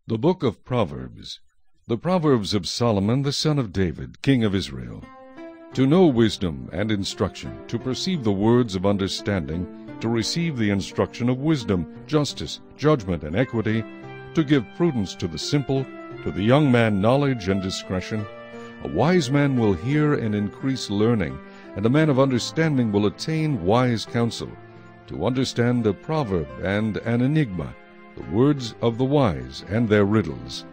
The Book of Proverbs. The Proverbs of Solomon the son of David, king of Israel. To know wisdom and instruction, to perceive the words of understanding, to receive the instruction of wisdom, justice, judgment, and equity, to give prudence to the simple, to the young man knowledge and discretion. A wise man will hear and increase learning, and a man of understanding will attain wise counsel. To understand a proverb and an enigma, the words of the wise and their riddles.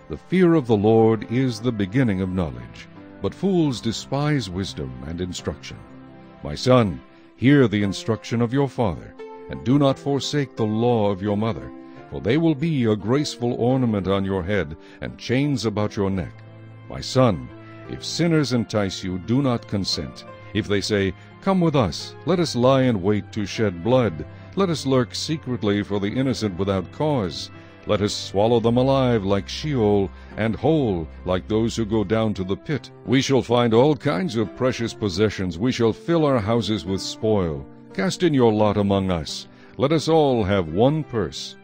The fear of the Lord is the beginning of knowledge, but fools despise wisdom and instruction. My son, hear the instruction of your father, and do not forsake the law of your mother, for they will be a graceful ornament on your head and chains about your neck. My son, if sinners entice you, do not consent. If they say, "Come with us, let us lie in wait to shed blood. Let us lurk secretly for the innocent without cause. Let us swallow them alive like Sheol, and whole like those who go down to the pit. We shall find all kinds of precious possessions. We shall fill our houses with spoil. Cast in your lot among us. Let us all have one purse.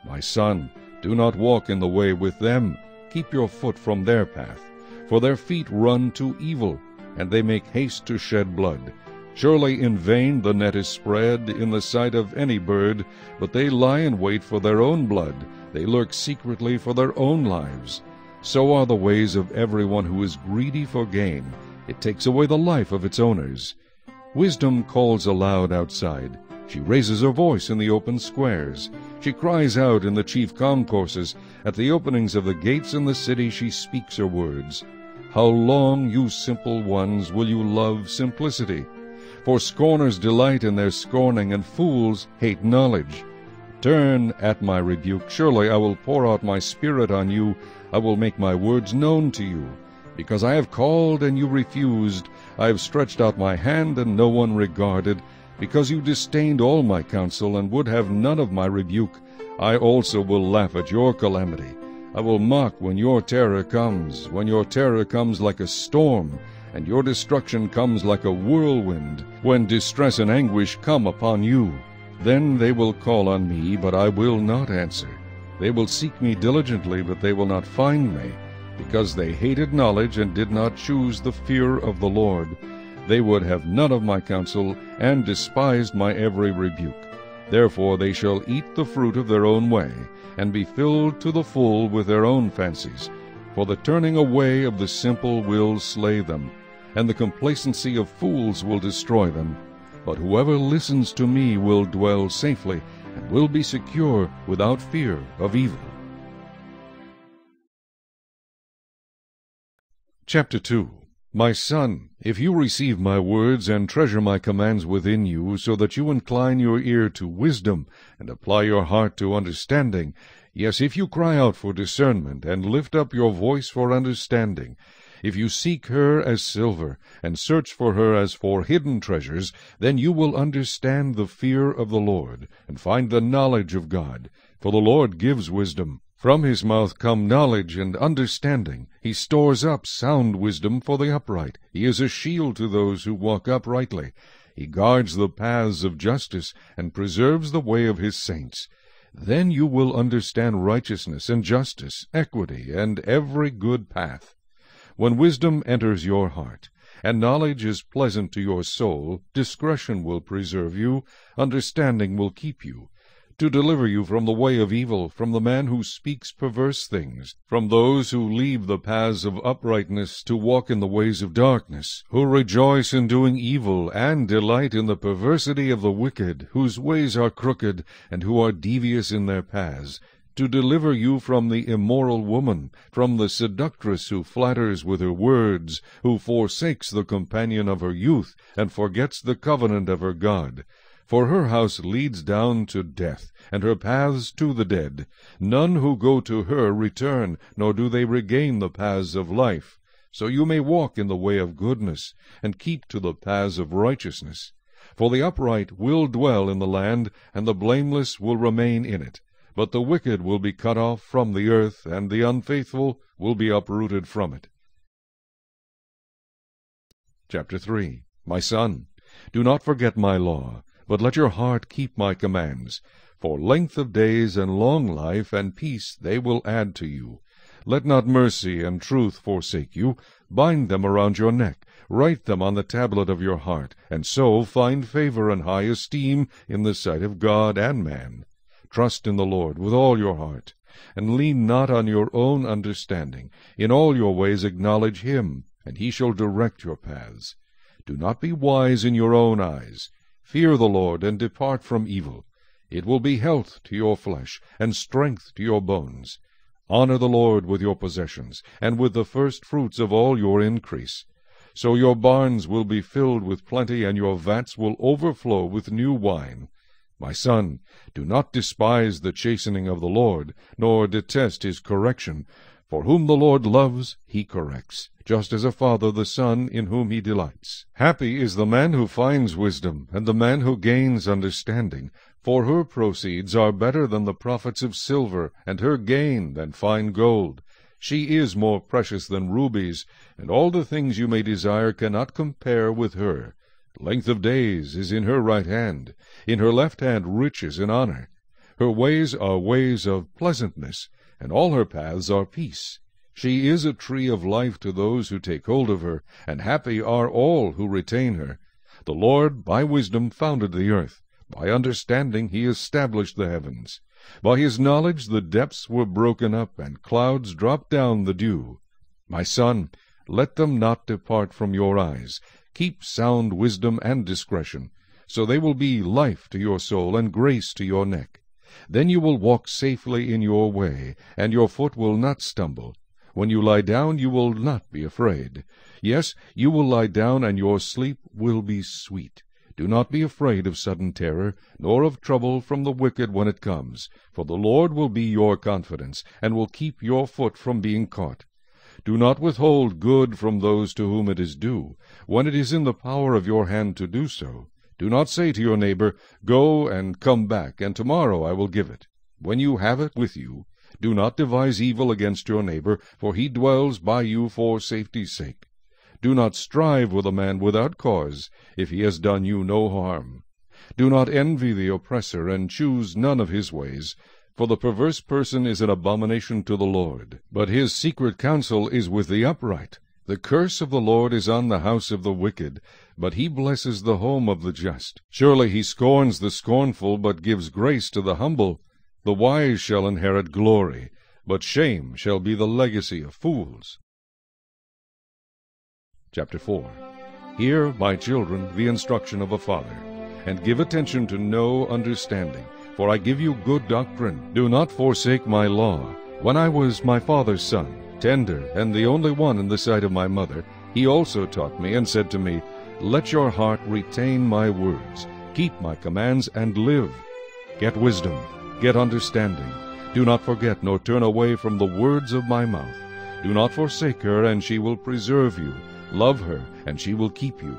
My son, do not walk in the way with them. Keep your foot from their path. For their feet run to evil, and they make haste to shed blood. Surely in vain the net is spread in the sight of any bird, but they lie in wait for their own blood. They lurk secretly for their own lives. So are the ways of everyone who is greedy for gain. It takes away the life of its owners. Wisdom calls aloud outside. She raises her voice in the open squares. She cries out in the chief concourses. At the openings of the gates in the city she speaks her words. How long, you simple ones, will you love simplicity? For scorners delight in their scorning, and fools hate knowledge. Turn at my rebuke. Surely I will pour out my spirit on you. I will make my words known to you. Because I have called and you refused, I have stretched out my hand and no one regarded. Because you disdained all my counsel and would have none of my rebuke, I also will laugh at your calamity. I will mock when your terror comes like a storm, and your destruction comes like a whirlwind, when distress and anguish come upon you. Then they will call on me, but I will not answer. They will seek me diligently, but they will not find me, because they hated knowledge and did not choose the fear of the Lord. They would have none of my counsel, and despised my every rebuke. Therefore they shall eat the fruit of their own way, and be filled to the full with their own fancies. For the turning away of the simple will slay them, and the complacency of fools will destroy them. But whoever listens to me will dwell safely, and will be secure without fear of evil. Chapter 2. My son, if you receive my words and treasure my commands within you, so that you incline your ear to wisdom, and apply your heart to understanding, yes, if you cry out for discernment, and lift up your voice for understanding, if you seek her as silver, and search for her as for hidden treasures, then you will understand the fear of the Lord, and find the knowledge of God. For the Lord gives wisdom. From his mouth come knowledge and understanding. He stores up sound wisdom for the upright. He is a shield to those who walk uprightly. He guards the paths of justice, and preserves the way of his saints. Then you will understand righteousness and justice, equity, and every good path. When wisdom enters your heart, and knowledge is pleasant to your soul, discretion will preserve you, understanding will keep you, to deliver you from the way of evil, from the man who speaks perverse things, from those who leave the paths of uprightness to walk in the ways of darkness, who rejoice in doing evil, and delight in the perversity of the wicked, whose ways are crooked, and who are devious in their paths, to deliver you from the immoral woman, from the seductress who flatters with her words, who forsakes the companion of her youth, and forgets the covenant of her God. For her house leads down to death, and her paths to the dead. None who go to her return, nor do they regain the paths of life. So you may walk in the way of goodness, and keep to the paths of righteousness. For the upright will dwell in the land, and the blameless will remain in it. But the wicked will be cut off from the earth, and the unfaithful will be uprooted from it. Chapter 3. My son, do not forget my law, but let your heart keep my commands. For length of days and long life and peace they will add to you. Let not mercy and truth forsake you. Bind them around your neck. Write them on the tablet of your heart, and so find favor and high esteem in the sight of God and man. Trust in the Lord with all your heart, and lean not on your own understanding. In all your ways acknowledge him, and he shall direct your paths. Do not be wise in your own eyes. Fear the Lord, and depart from evil. It will be health to your flesh, and strength to your bones. Honor the Lord with your possessions, and with the first fruits of all your increase. So your barns will be filled with plenty, and your vats will overflow with new wine. My son, do not despise the chastening of the Lord, nor detest his correction. For whom the Lord loves, he corrects, just as a father the son in whom he delights. Happy is the man who finds wisdom, and the man who gains understanding. For her proceeds are better than the profits of silver, and her gain than fine gold. She is more precious than rubies, and all the things you may desire cannot compare with her. Length of days is in her right hand, in her left hand riches and honor. Her ways are ways of pleasantness, and all her paths are peace. She is a tree of life to those who take hold of her, and happy are all who retain her. The Lord by wisdom founded the earth. By understanding he established the heavens. By his knowledge the depths were broken up, and clouds dropped down the dew. My son, let them not depart from your eyes. Keep sound wisdom and discretion, so they will be life to your soul and grace to your neck. Then you will walk safely in your way, and your foot will not stumble. When you lie down, you will not be afraid. Yes, you will lie down, and your sleep will be sweet. Do not be afraid of sudden terror, nor of trouble from the wicked when it comes, for the Lord will be your confidence, and will keep your foot from being caught. Do not withhold good from those to whom it is due, when it is in the power of your hand to do so. Do not say to your neighbor, Go and come back, and tomorrow I will give it. When you have it with you, do not devise evil against your neighbor, for he dwells by you for safety's sake. Do not strive with a man without cause, if he has done you no harm. Do not envy the oppressor, and choose none of his ways. For the perverse person is an abomination to the Lord, but his secret counsel is with the upright. The curse of the Lord is on the house of the wicked, but he blesses the home of the just. Surely he scorns the scornful, but gives grace to the humble. The wise shall inherit glory, but shame shall be the legacy of fools. Chapter 4. Hear, my children, the instruction of a father, and give attention to know understanding, for I give you good doctrine. Do not forsake my law. When I was my father's son, tender, and the only one in the sight of my mother, he also taught me, and said to me, Let your heart retain my words, keep my commands, and live. Get wisdom, get understanding. Do not forget, nor turn away from the words of my mouth. Do not forsake her, and she will preserve you. Love her, and she will keep you.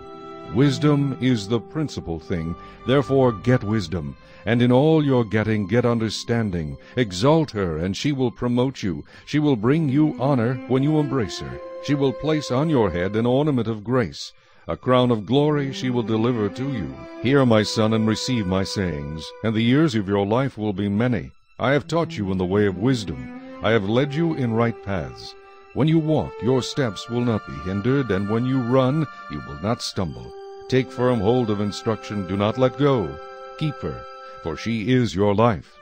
Wisdom is the principal thing, therefore get wisdom. And in all your getting, get understanding. Exalt her, and she will promote you. She will bring you honor when you embrace her. She will place on your head an ornament of grace. A crown of glory she will deliver to you. Hear, my son, and receive my sayings, and the years of your life will be many. I have taught you in the way of wisdom. I have led you in right paths. When you walk, your steps will not be hindered, and when you run, you will not stumble. Take firm hold of instruction, do not let go. Keep her, for she is your life.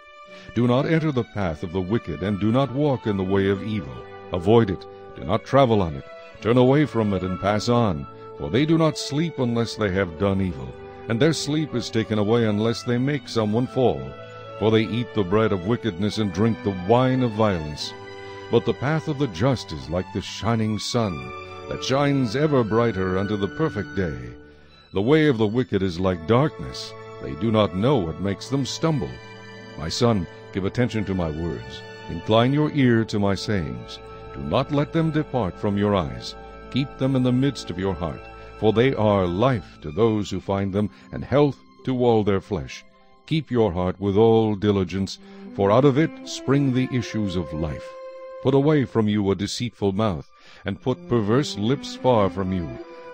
Do not enter the path of the wicked, and do not walk in the way of evil. Avoid it, do not travel on it. Turn away from it and pass on, for they do not sleep unless they have done evil, and their sleep is taken away unless they make someone fall. For they eat the bread of wickedness and drink the wine of violence. But the path of the just is like the shining sun, that shines ever brighter unto the perfect day. The way of the wicked is like darkness. They do not know what makes them stumble. My son, give attention to my words. Incline your ear to my sayings. Do not let them depart from your eyes. Keep them in the midst of your heart, for they are life to those who find them, and health to all their flesh. Keep your heart with all diligence, for out of it spring the issues of life. Put away from you a deceitful mouth, and put perverse lips far from you.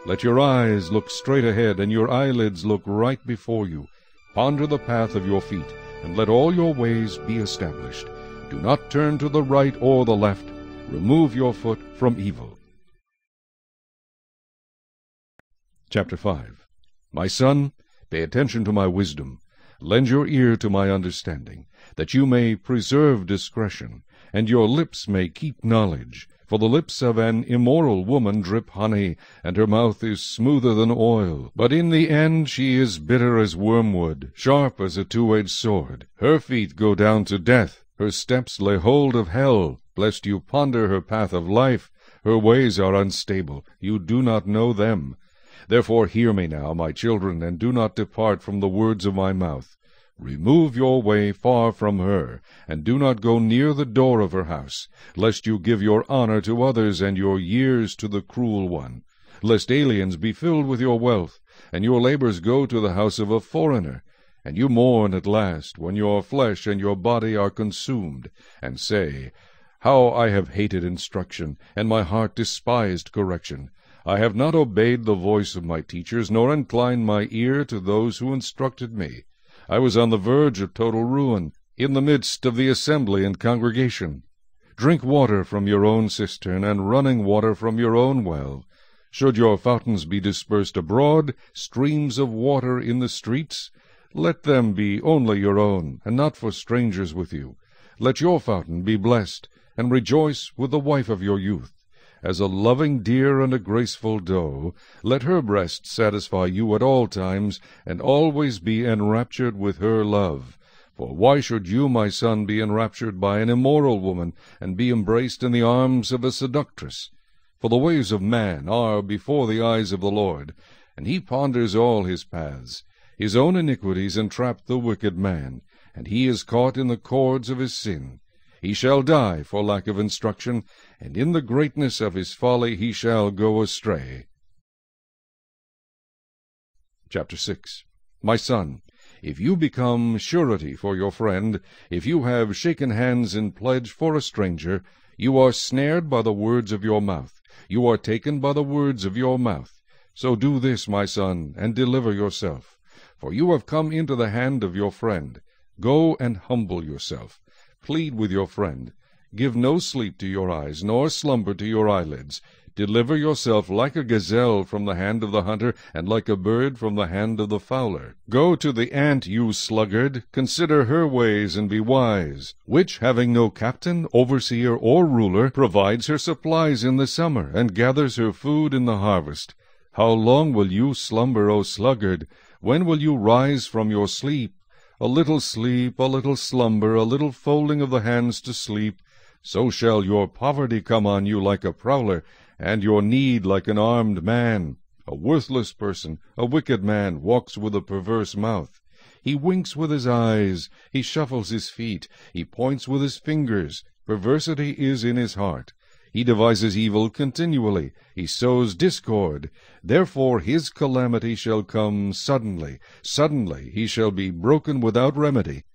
Let your eyes look straight ahead, and your eyelids look right before you. Ponder the path of your feet, and let all your ways be established. Do not turn to the right or the left. Remove your foot from evil. Chapter 5. My son, pay attention to my wisdom. Lend your ear to my understanding, that you may preserve discretion, and your lips may keep knowledge. For the lips of an immoral woman drip honey, and her mouth is smoother than oil. But in the end she is bitter as wormwood, sharp as a two-edged sword. Her feet go down to death, her steps lay hold of hell, lest you ponder her path of life. Her ways are unstable, you do not know them. Therefore hear me now, my children, and do not depart from the words of my mouth. Remove your way far from her, and do not go near the door of her house, lest you give your honor to others and your years to the cruel one, lest aliens be filled with your wealth, and your labors go to the house of a foreigner, and you mourn at last, when your flesh and your body are consumed, and say, How I have hated instruction, and my heart despised correction. I have not obeyed the voice of my teachers, nor inclined my ear to those who instructed me. I was on the verge of total ruin, in the midst of the assembly and congregation. Drink water from your own cistern, and running water from your own well. Should your fountains be dispersed abroad, streams of water in the streets, let them be only your own, and not for strangers with you. Let your fountain be blessed, and rejoice with the wife of your youth. As a loving deer and a graceful doe, let her breast satisfy you at all times, and always be enraptured with her love. For why should you, my son, be enraptured by an immoral woman, and be embraced in the arms of a seductress? For the ways of man are before the eyes of the Lord, and he ponders all his paths. His own iniquities entrap the wicked man, and he is caught in the cords of his sin. He shall die for lack of instruction, and in the greatness of his folly he shall go astray. Chapter 6. My son, if you become surety for your friend, if you have shaken hands in pledge for a stranger, you are snared by the words of your mouth. You are taken by the words of your mouth. So do this, my son, and deliver yourself. For you have come into the hand of your friend. Go and humble yourself. Plead with your friend. Give no sleep to your eyes, nor slumber to your eyelids. Deliver yourself like a gazelle from the hand of the hunter, and like a bird from the hand of the fowler. Go to the ant, you sluggard, consider her ways, and be wise, which, having no captain, overseer, or ruler, provides her supplies in the summer, and gathers her food in the harvest. How long will you slumber, O sluggard? When will you rise from your sleep? A little sleep, a little slumber, a little folding of the hands to sleep. So shall your poverty come on you like a prowler, and your need like an armed man. A worthless person, a wicked man, walks with a perverse mouth. He winks with his eyes, he shuffles his feet, he points with his fingers. Perversity is in his heart. He devises evil continually, he sows discord. Therefore his calamity shall come suddenly. Suddenly he shall be broken without remedy.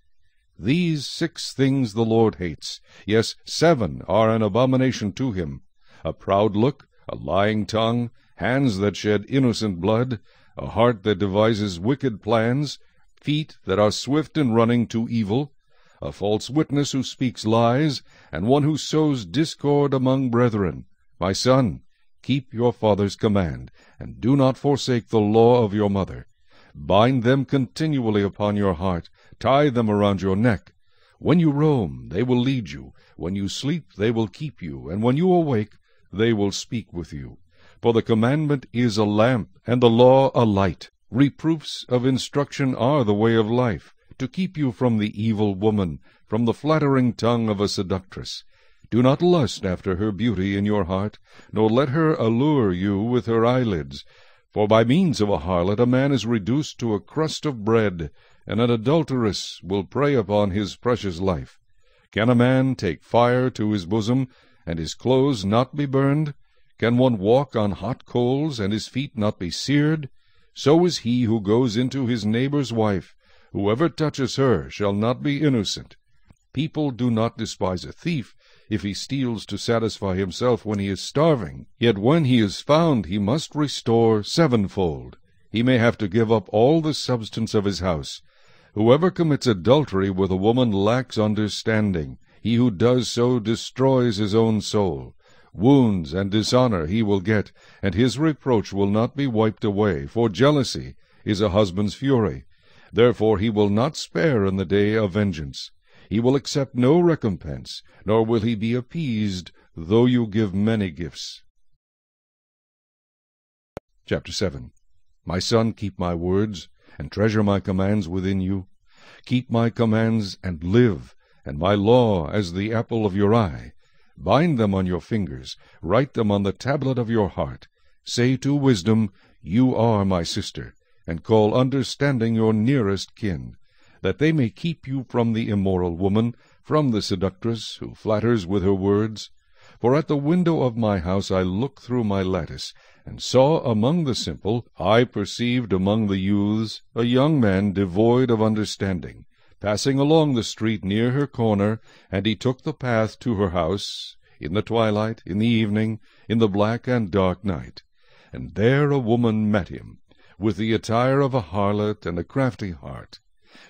These 6 things the Lord hates. Yes, 7 are an abomination to him: a proud look, a lying tongue, hands that shed innocent blood, a heart that devises wicked plans, feet that are swift in running to evil, a false witness who speaks lies, and one who sows discord among brethren. My son, keep your father's command, and do not forsake the law of your mother. Bind them continually upon your heart, tie them around your neck. When you roam, they will lead you. When you sleep, they will keep you. And when you awake, they will speak with you. For the commandment is a lamp, and the law a light. Reproofs of instruction are the way of life, to keep you from the evil woman, from the flattering tongue of a seductress. Do not lust after her beauty in your heart, nor let her allure you with her eyelids. For by means of a harlot a man is reduced to a crust of bread, and an adulteress will prey upon his precious life. Can a man take fire to his bosom, and his clothes not be burned? Can one walk on hot coals, and his feet not be seared? So is he who goes into his neighbor's wife. Whoever touches her shall not be innocent. People do not despise a thief, if he steals to satisfy himself when he is starving. Yet when he is found, he must restore 7-fold. He may have to give up all the substance of his house. Whoever commits adultery with a woman lacks understanding. He who does so destroys his own soul. Wounds and dishonor he will get, and his reproach will not be wiped away, for jealousy is a husband's fury. Therefore he will not spare in the day of vengeance. He will accept no recompense, nor will he be appeased, though you give many gifts. Chapter 7. My son, keep my words, and treasure my commands within you. Keep my commands and live, and my law as the apple of your eye. Bind them on your fingers, write them on the tablet of your heart. Say to wisdom, You are my sister, and call understanding your nearest kin, that they may keep you from the immoral woman, from the seductress who flatters with her words. For at the window of my house I looked through my lattice, and saw among the simple, I perceived among the youths, a young man devoid of understanding, passing along the street near her corner, and he took the path to her house, in the twilight, in the evening, in the black and dark night. And there a woman met him, with the attire of a harlot and a crafty heart.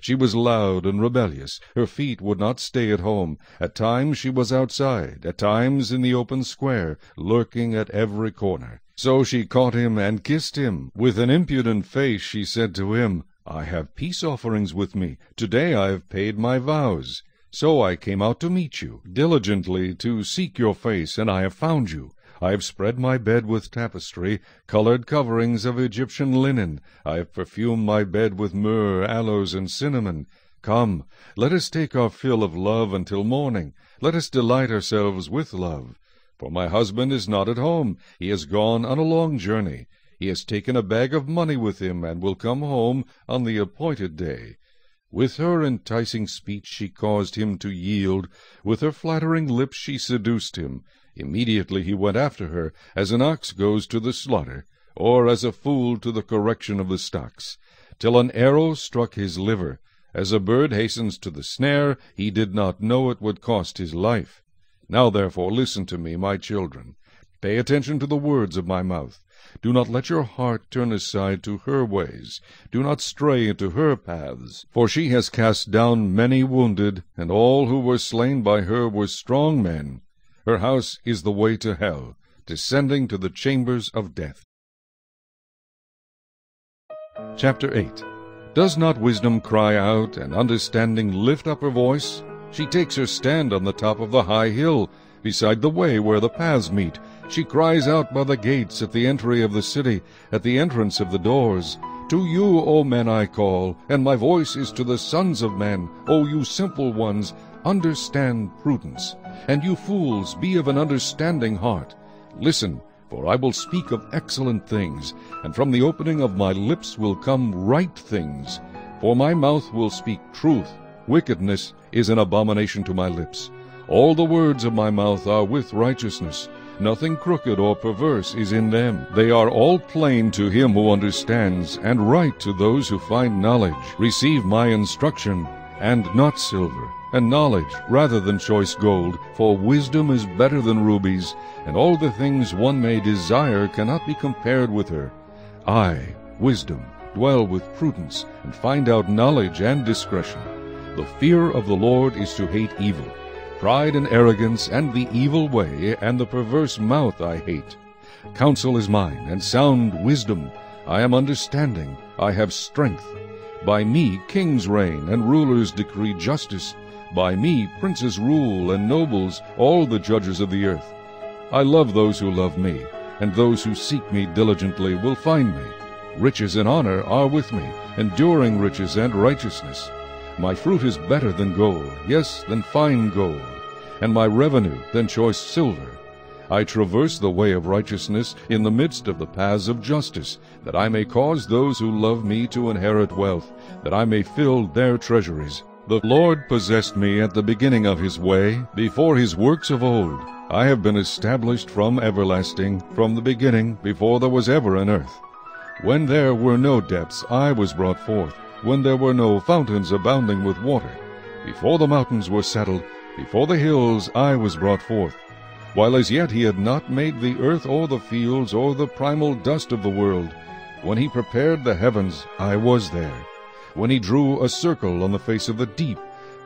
She was loud and rebellious. Her feet would not stay at home. At times she was outside, at times in the open square, lurking at every corner. So she caught him and kissed him. With an impudent face she said to him, I have peace offerings with me. Today I have paid my vows. So I came out to meet you, diligently to seek your face, and I have found you. I have spread my bed with tapestry, colored coverings of Egyptian linen. I have perfumed my bed with myrrh, aloes, and cinnamon. Come, let us take our fill of love until morning. Let us delight ourselves with love. For my husband is not at home. He has gone on a long journey. He has taken a bag of money with him, and will come home on the appointed day. With her enticing speech she caused him to yield. With her flattering lips she seduced him. Immediately he went after her, as an ox goes to the slaughter, or as a fool to the correction of the stocks, till an arrow struck his liver. As a bird hastens to the snare, he did not know it would cost his life. Now therefore listen to me, my children. Pay attention to the words of my mouth. Do not let your heart turn aside to her ways. Do not stray into her paths. For she has cast down many wounded, and all who were slain by her were strong men. Her house is the way to hell, descending to the chambers of death. Chapter 8. Does not wisdom cry out, and understanding lift up her voice? She takes her stand on the top of the high hill, beside the way where the paths meet. She cries out by the gates, at the entry of the city, at the entrance of the doors. To you, O men, I call, and my voice is to the sons of men. O you simple ones, understand prudence. And you fools, be of an understanding heart. Listen, for I will speak of excellent things, and from the opening of my lips will come right things. For my mouth will speak truth. Wickedness is an abomination to my lips. All the words of my mouth are with righteousness. Nothing crooked or perverse is in them. They are all plain to him who understands, and right to those who find knowledge. Receive my instruction, and not silver, and knowledge rather than choice gold, for wisdom is better than rubies, and all the things one may desire cannot be compared with her. I, wisdom, dwell with prudence, and find out knowledge and discretion. The fear of the Lord is to hate evil. Pride and arrogance, and the evil way, and the perverse mouth I hate. Counsel is mine, and sound wisdom. I am understanding, I have strength. By me kings reign, and rulers decree justice. By me princes rule, and nobles, all the judges of the earth. I love those who love me, and those who seek me diligently will find me. Riches and honor are with me, enduring riches and righteousness. My fruit is better than gold, yes, than fine gold, and my revenue than choice silver. I traverse the way of righteousness in the midst of the paths of justice, that I may cause those who love me to inherit wealth, that I may fill their treasuries. The Lord possessed me at the beginning of his way, before his works of old. I have been established from everlasting, from the beginning, before there was ever an earth. When there were no depths, I was brought forth, when there were no fountains abounding with water. Before the mountains were settled, before the hills I was brought forth. While as yet he had not made the earth or the fields or the primal dust of the world. When he prepared the heavens, I was there. when he drew a circle on the face of the deep,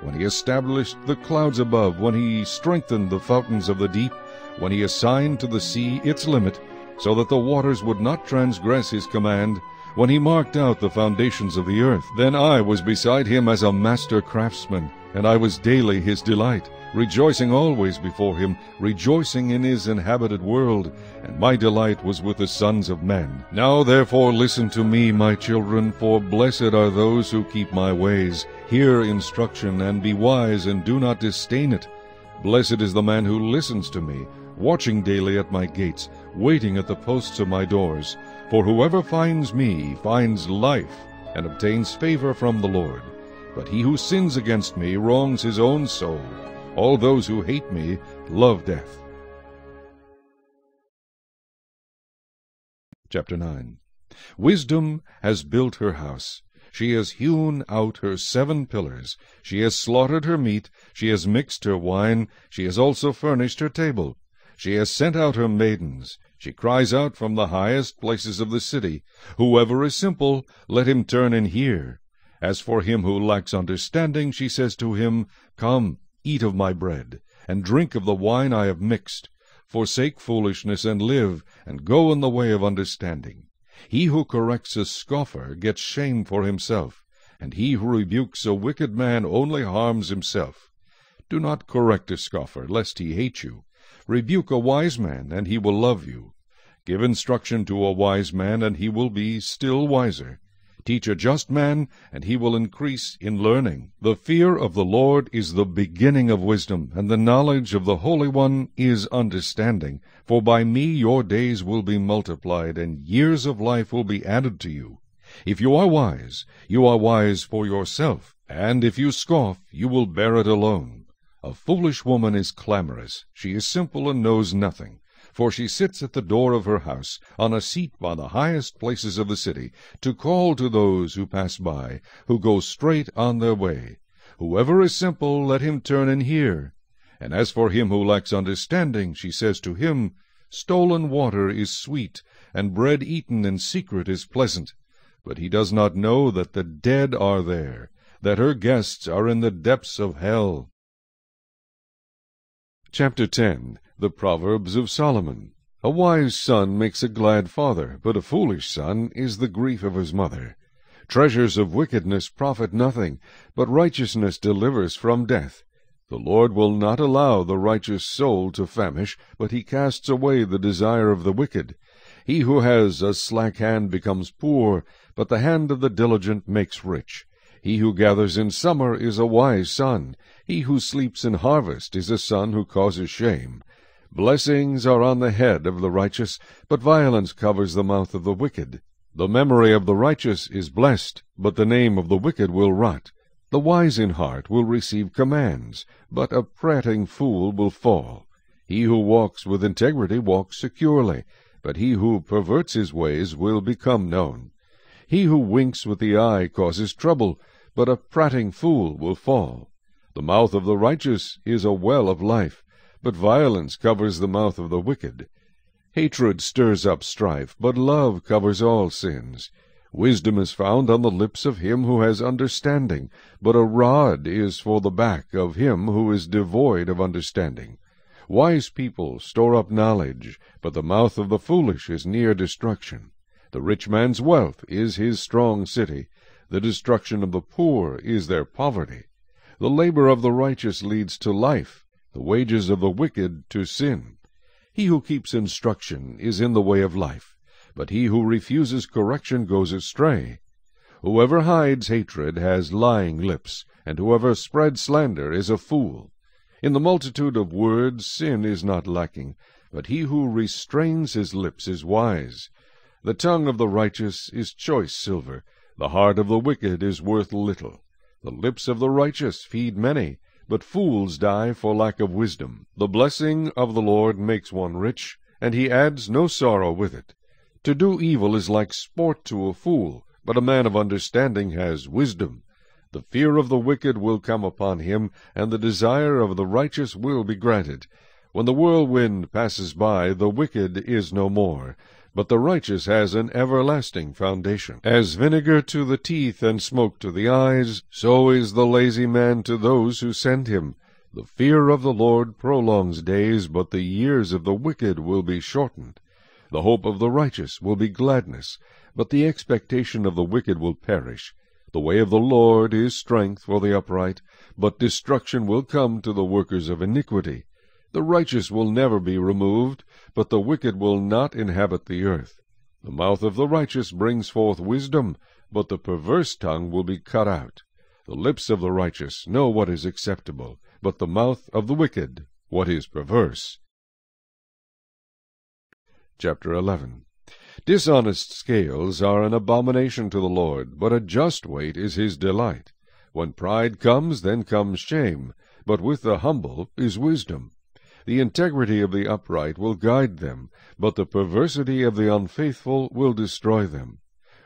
when he established the clouds above, when he strengthened the fountains of the deep, when he assigned to the sea its limit, so that the waters would not transgress his command, when he marked out the foundations of the earth. Then I was beside him as a master craftsman, and I was daily his delight, rejoicing always before him, rejoicing in his inhabited world, and my delight was with the sons of men. Now therefore listen to me, my children, for blessed are those who keep my ways. Hear instruction, and be wise, and do not disdain it. Blessed is the man who listens to me, watching daily at my gates, waiting at the posts of my doors. For whoever finds me finds life, and obtains favor from the Lord. But he who sins against me wrongs his own soul. All those who hate me love death. Chapter 9. Wisdom has built her house. She has hewn out her 7 pillars. She has slaughtered her meat. She has mixed her wine. She has also furnished her table. She has sent out her maidens. She cries out from the highest places of the city, Whoever is simple, let him turn and hear. As for him who lacks understanding, she says to him, Come, eat of my bread, and drink of the wine I have mixed. Forsake foolishness and live, and go in the way of understanding. He who corrects a scoffer gets shame for himself, and he who rebukes a wicked man only harms himself. Do not correct a scoffer, lest he hate you. Rebuke a wise man, and he will love you. Give instruction to a wise man, and he will be still wiser. Teach a just man, and he will increase in learning. The fear of the Lord is the beginning of wisdom, and the knowledge of the Holy One is understanding. For by me your days will be multiplied, and years of life will be added to you. If you are wise for yourself, and if you scoff, you will bear it alone. A foolish woman is clamorous. She is simple and knows nothing. For she sits at the door of her house, on a seat by the highest places of the city, to call to those who pass by, who go straight on their way. Whoever is simple, let him turn and hear. And as for him who lacks understanding, she says to him, Stolen water is sweet, and bread eaten in secret is pleasant. But he does not know that the dead are there, that her guests are in the depths of hell. Chapter 10. The Proverbs of Solomon. A wise son makes a glad father, but a foolish son is the grief of his mother. Treasures of wickedness profit nothing, but righteousness delivers from death. The Lord will not allow the righteous soul to famish, but he casts away the desire of the wicked. He who has a slack hand becomes poor, but the hand of the diligent makes rich. He who gathers in summer is a wise son. He who sleeps in harvest is a son who causes shame. Blessings are on the head of the righteous, but violence covers the mouth of the wicked. The memory of the righteous is blessed, but the name of the wicked will rot. The wise in heart will receive commands, but a prating fool will fall. He who walks with integrity walks securely, but he who perverts his ways will become known. He who winks with the eye causes trouble, but a prating fool will fall. The mouth of the righteous is a well of life, but violence covers the mouth of the wicked. Hatred stirs up strife, but love covers all sins. Wisdom is found on the lips of him who has understanding, but a rod is for the back of him who is devoid of understanding. Wise people store up knowledge, but the mouth of the foolish is near destruction. The rich man's wealth is his strong city. The destruction of the poor is their poverty. The labor of the righteous leads to life, the wages of the wicked to sin. He who keeps instruction is in the way of life, but he who refuses correction goes astray. Whoever hides hatred has lying lips, and whoever spreads slander is a fool. In the multitude of words sin is not lacking, but he who restrains his lips is wise. The tongue of the righteous is choice silver, the heart of the wicked is worth little. The lips of the righteous feed many, but fools die for lack of wisdom. The blessing of the Lord makes one rich, and he adds no sorrow with it. To do evil is like sport to a fool, but a man of understanding has wisdom. The fear of the wicked will come upon him, and the desire of the righteous will be granted. When the whirlwind passes by, the wicked is no more, but the righteous has an everlasting foundation. As vinegar to the teeth and smoke to the eyes, so is the lazy man to those who send him. The fear of the Lord prolongs days, but the years of the wicked will be shortened. The hope of the righteous will be gladness, but the expectation of the wicked will perish. The way of the Lord is strength for the upright, but destruction will come to the workers of iniquity. The righteous will never be removed, but the wicked will not inhabit the earth. The mouth of the righteous brings forth wisdom, but the perverse tongue will be cut out. The lips of the righteous know what is acceptable, but the mouth of the wicked what is perverse. Chapter 11. Dishonest scales are an abomination to the Lord, but a just weight is his delight. When pride comes, then comes shame, but with the humble is wisdom. The integrity of the upright will guide them, but the perversity of the unfaithful will destroy them.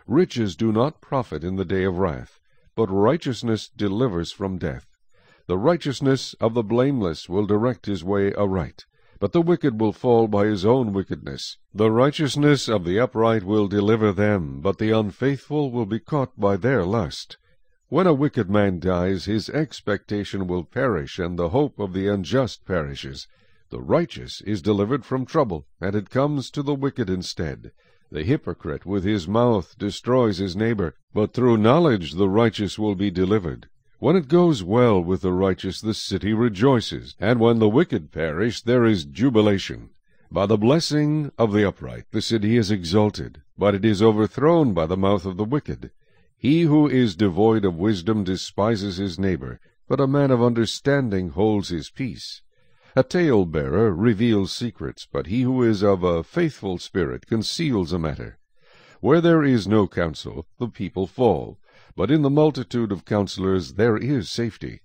Riches do not profit in the day of wrath, but righteousness delivers from death. The righteousness of the blameless will direct his way aright, but the wicked will fall by his own wickedness. The righteousness of the upright will deliver them, but the unfaithful will be caught by their lust. When a wicked man dies, his expectation will perish, and the hope of the unjust perishes. The righteous is delivered from trouble, and it comes to the wicked instead. The hypocrite with his mouth destroys his neighbor, but through knowledge the righteous will be delivered. When it goes well with the righteous, the city rejoices, and when the wicked perish, there is jubilation. By the blessing of the upright the city is exalted, but it is overthrown by the mouth of the wicked. He who is devoid of wisdom despises his neighbor, but a man of understanding holds his peace. A tale-bearer reveals secrets, but he who is of a faithful spirit conceals a matter. Where there is no counsel, the people fall, but in the multitude of counselors there is safety.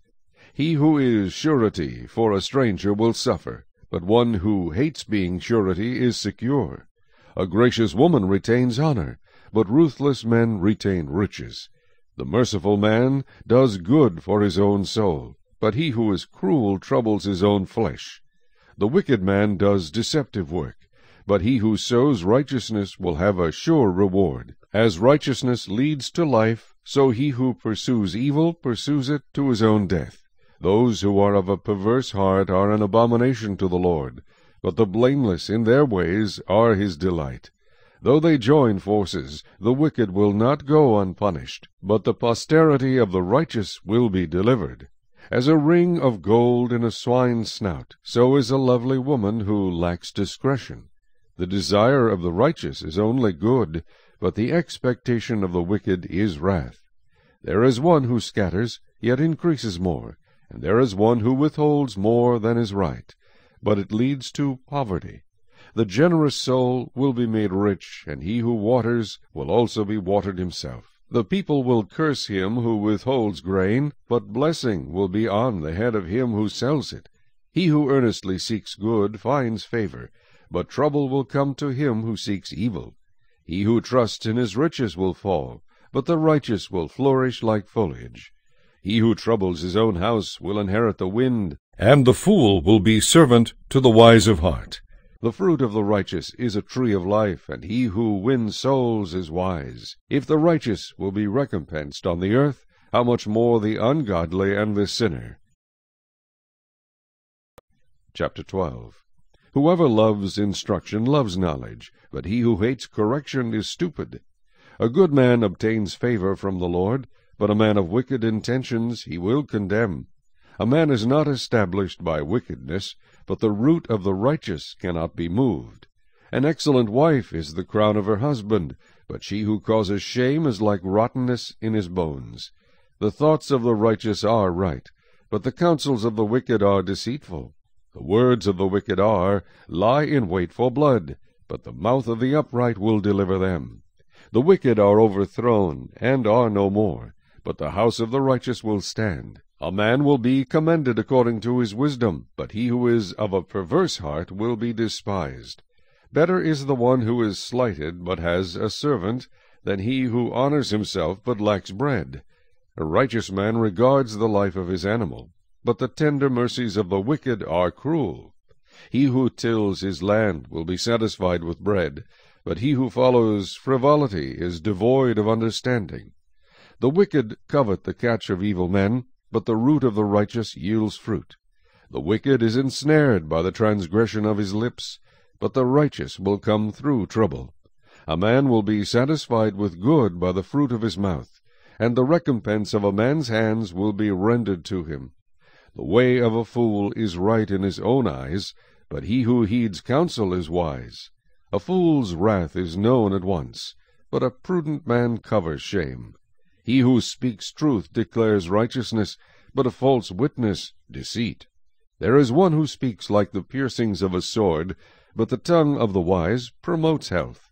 He who is surety for a stranger will suffer, but one who hates being surety is secure. A gracious woman retains honor, but ruthless men retain riches. The merciful man does good for his own soul, but he who is cruel troubles his own flesh. The wicked man does deceptive work, but he who sows righteousness will have a sure reward. As righteousness leads to life, so he who pursues evil pursues it to his own death. Those who are of a perverse heart are an abomination to the Lord, but the blameless in their ways are his delight. Though they join forces, the wicked will not go unpunished, but the posterity of the righteous will be delivered. As a ring of gold in a swine's snout, so is a lovely woman who lacks discretion. The desire of the righteous is only good, but the expectation of the wicked is wrath. There is one who scatters, yet increases more, and there is one who withholds more than is right, but it leads to poverty. The generous soul will be made rich, and he who waters will also be watered himself. The people will curse him who withholds grain, but blessing will be on the head of him who sells it. He who earnestly seeks good finds favor, but trouble will come to him who seeks evil. He who trusts in his riches will fall, but the righteous will flourish like foliage. He who troubles his own house will inherit the wind, and the fool will be servant to the wise of heart. The fruit of the righteous is a tree of life, and he who wins souls is wise. If the righteous will be recompensed on the earth, how much more the ungodly and the sinner? Chapter 12. Whoever loves instruction loves knowledge, but he who hates correction is stupid. A good man obtains favor from the Lord, but a man of wicked intentions he will condemn. A man is not established by wickedness, but the root of the righteous cannot be moved. An excellent wife is the crown of her husband, but she who causes shame is like rottenness in his bones. The thoughts of the righteous are right, but the counsels of the wicked are deceitful. The words of the wicked lie in wait for blood, but the mouth of the upright will deliver them. The wicked are overthrown, and are no more, but the house of the righteous will stand. A man will be commended according to his wisdom, but he who is of a perverse heart will be despised. Better is the one who is slighted, but has a servant, than he who honors himself, but lacks bread. A righteous man regards the life of his animal, but the tender mercies of the wicked are cruel. He who tills his land will be satisfied with bread, but he who follows frivolity is devoid of understanding. The wicked covet the catch of evil men, but the root of the righteous yields fruit. The wicked is ensnared by the transgression of his lips, but the righteous will come through trouble. A man will be satisfied with good by the fruit of his mouth, and the recompense of a man's hands will be rendered to him. The way of a fool is right in his own eyes, but he who heeds counsel is wise. A fool's wrath is known at once, but a prudent man covers shame. He who speaks truth declares righteousness, but a false witness deceit. There is one who speaks like the piercings of a sword, but the tongue of the wise promotes health.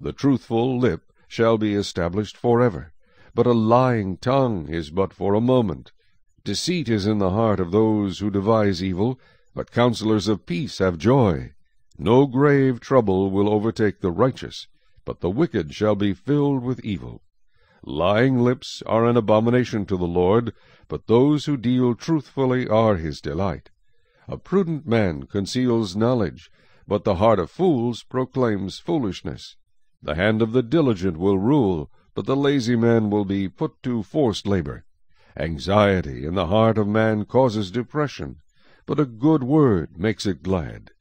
The truthful lip shall be established forever, but a lying tongue is but for a moment. Deceit is in the heart of those who devise evil, but counselors of peace have joy. No grave trouble will overtake the righteous, but the wicked shall be filled with evil. Lying lips are an abomination to the Lord, but those who deal truthfully are his delight. A prudent man conceals knowledge, but the heart of fools proclaims foolishness. The hand of the diligent will rule, but the lazy man will be put to forced labor. Anxiety in the heart of man causes depression, but a good word makes it glad.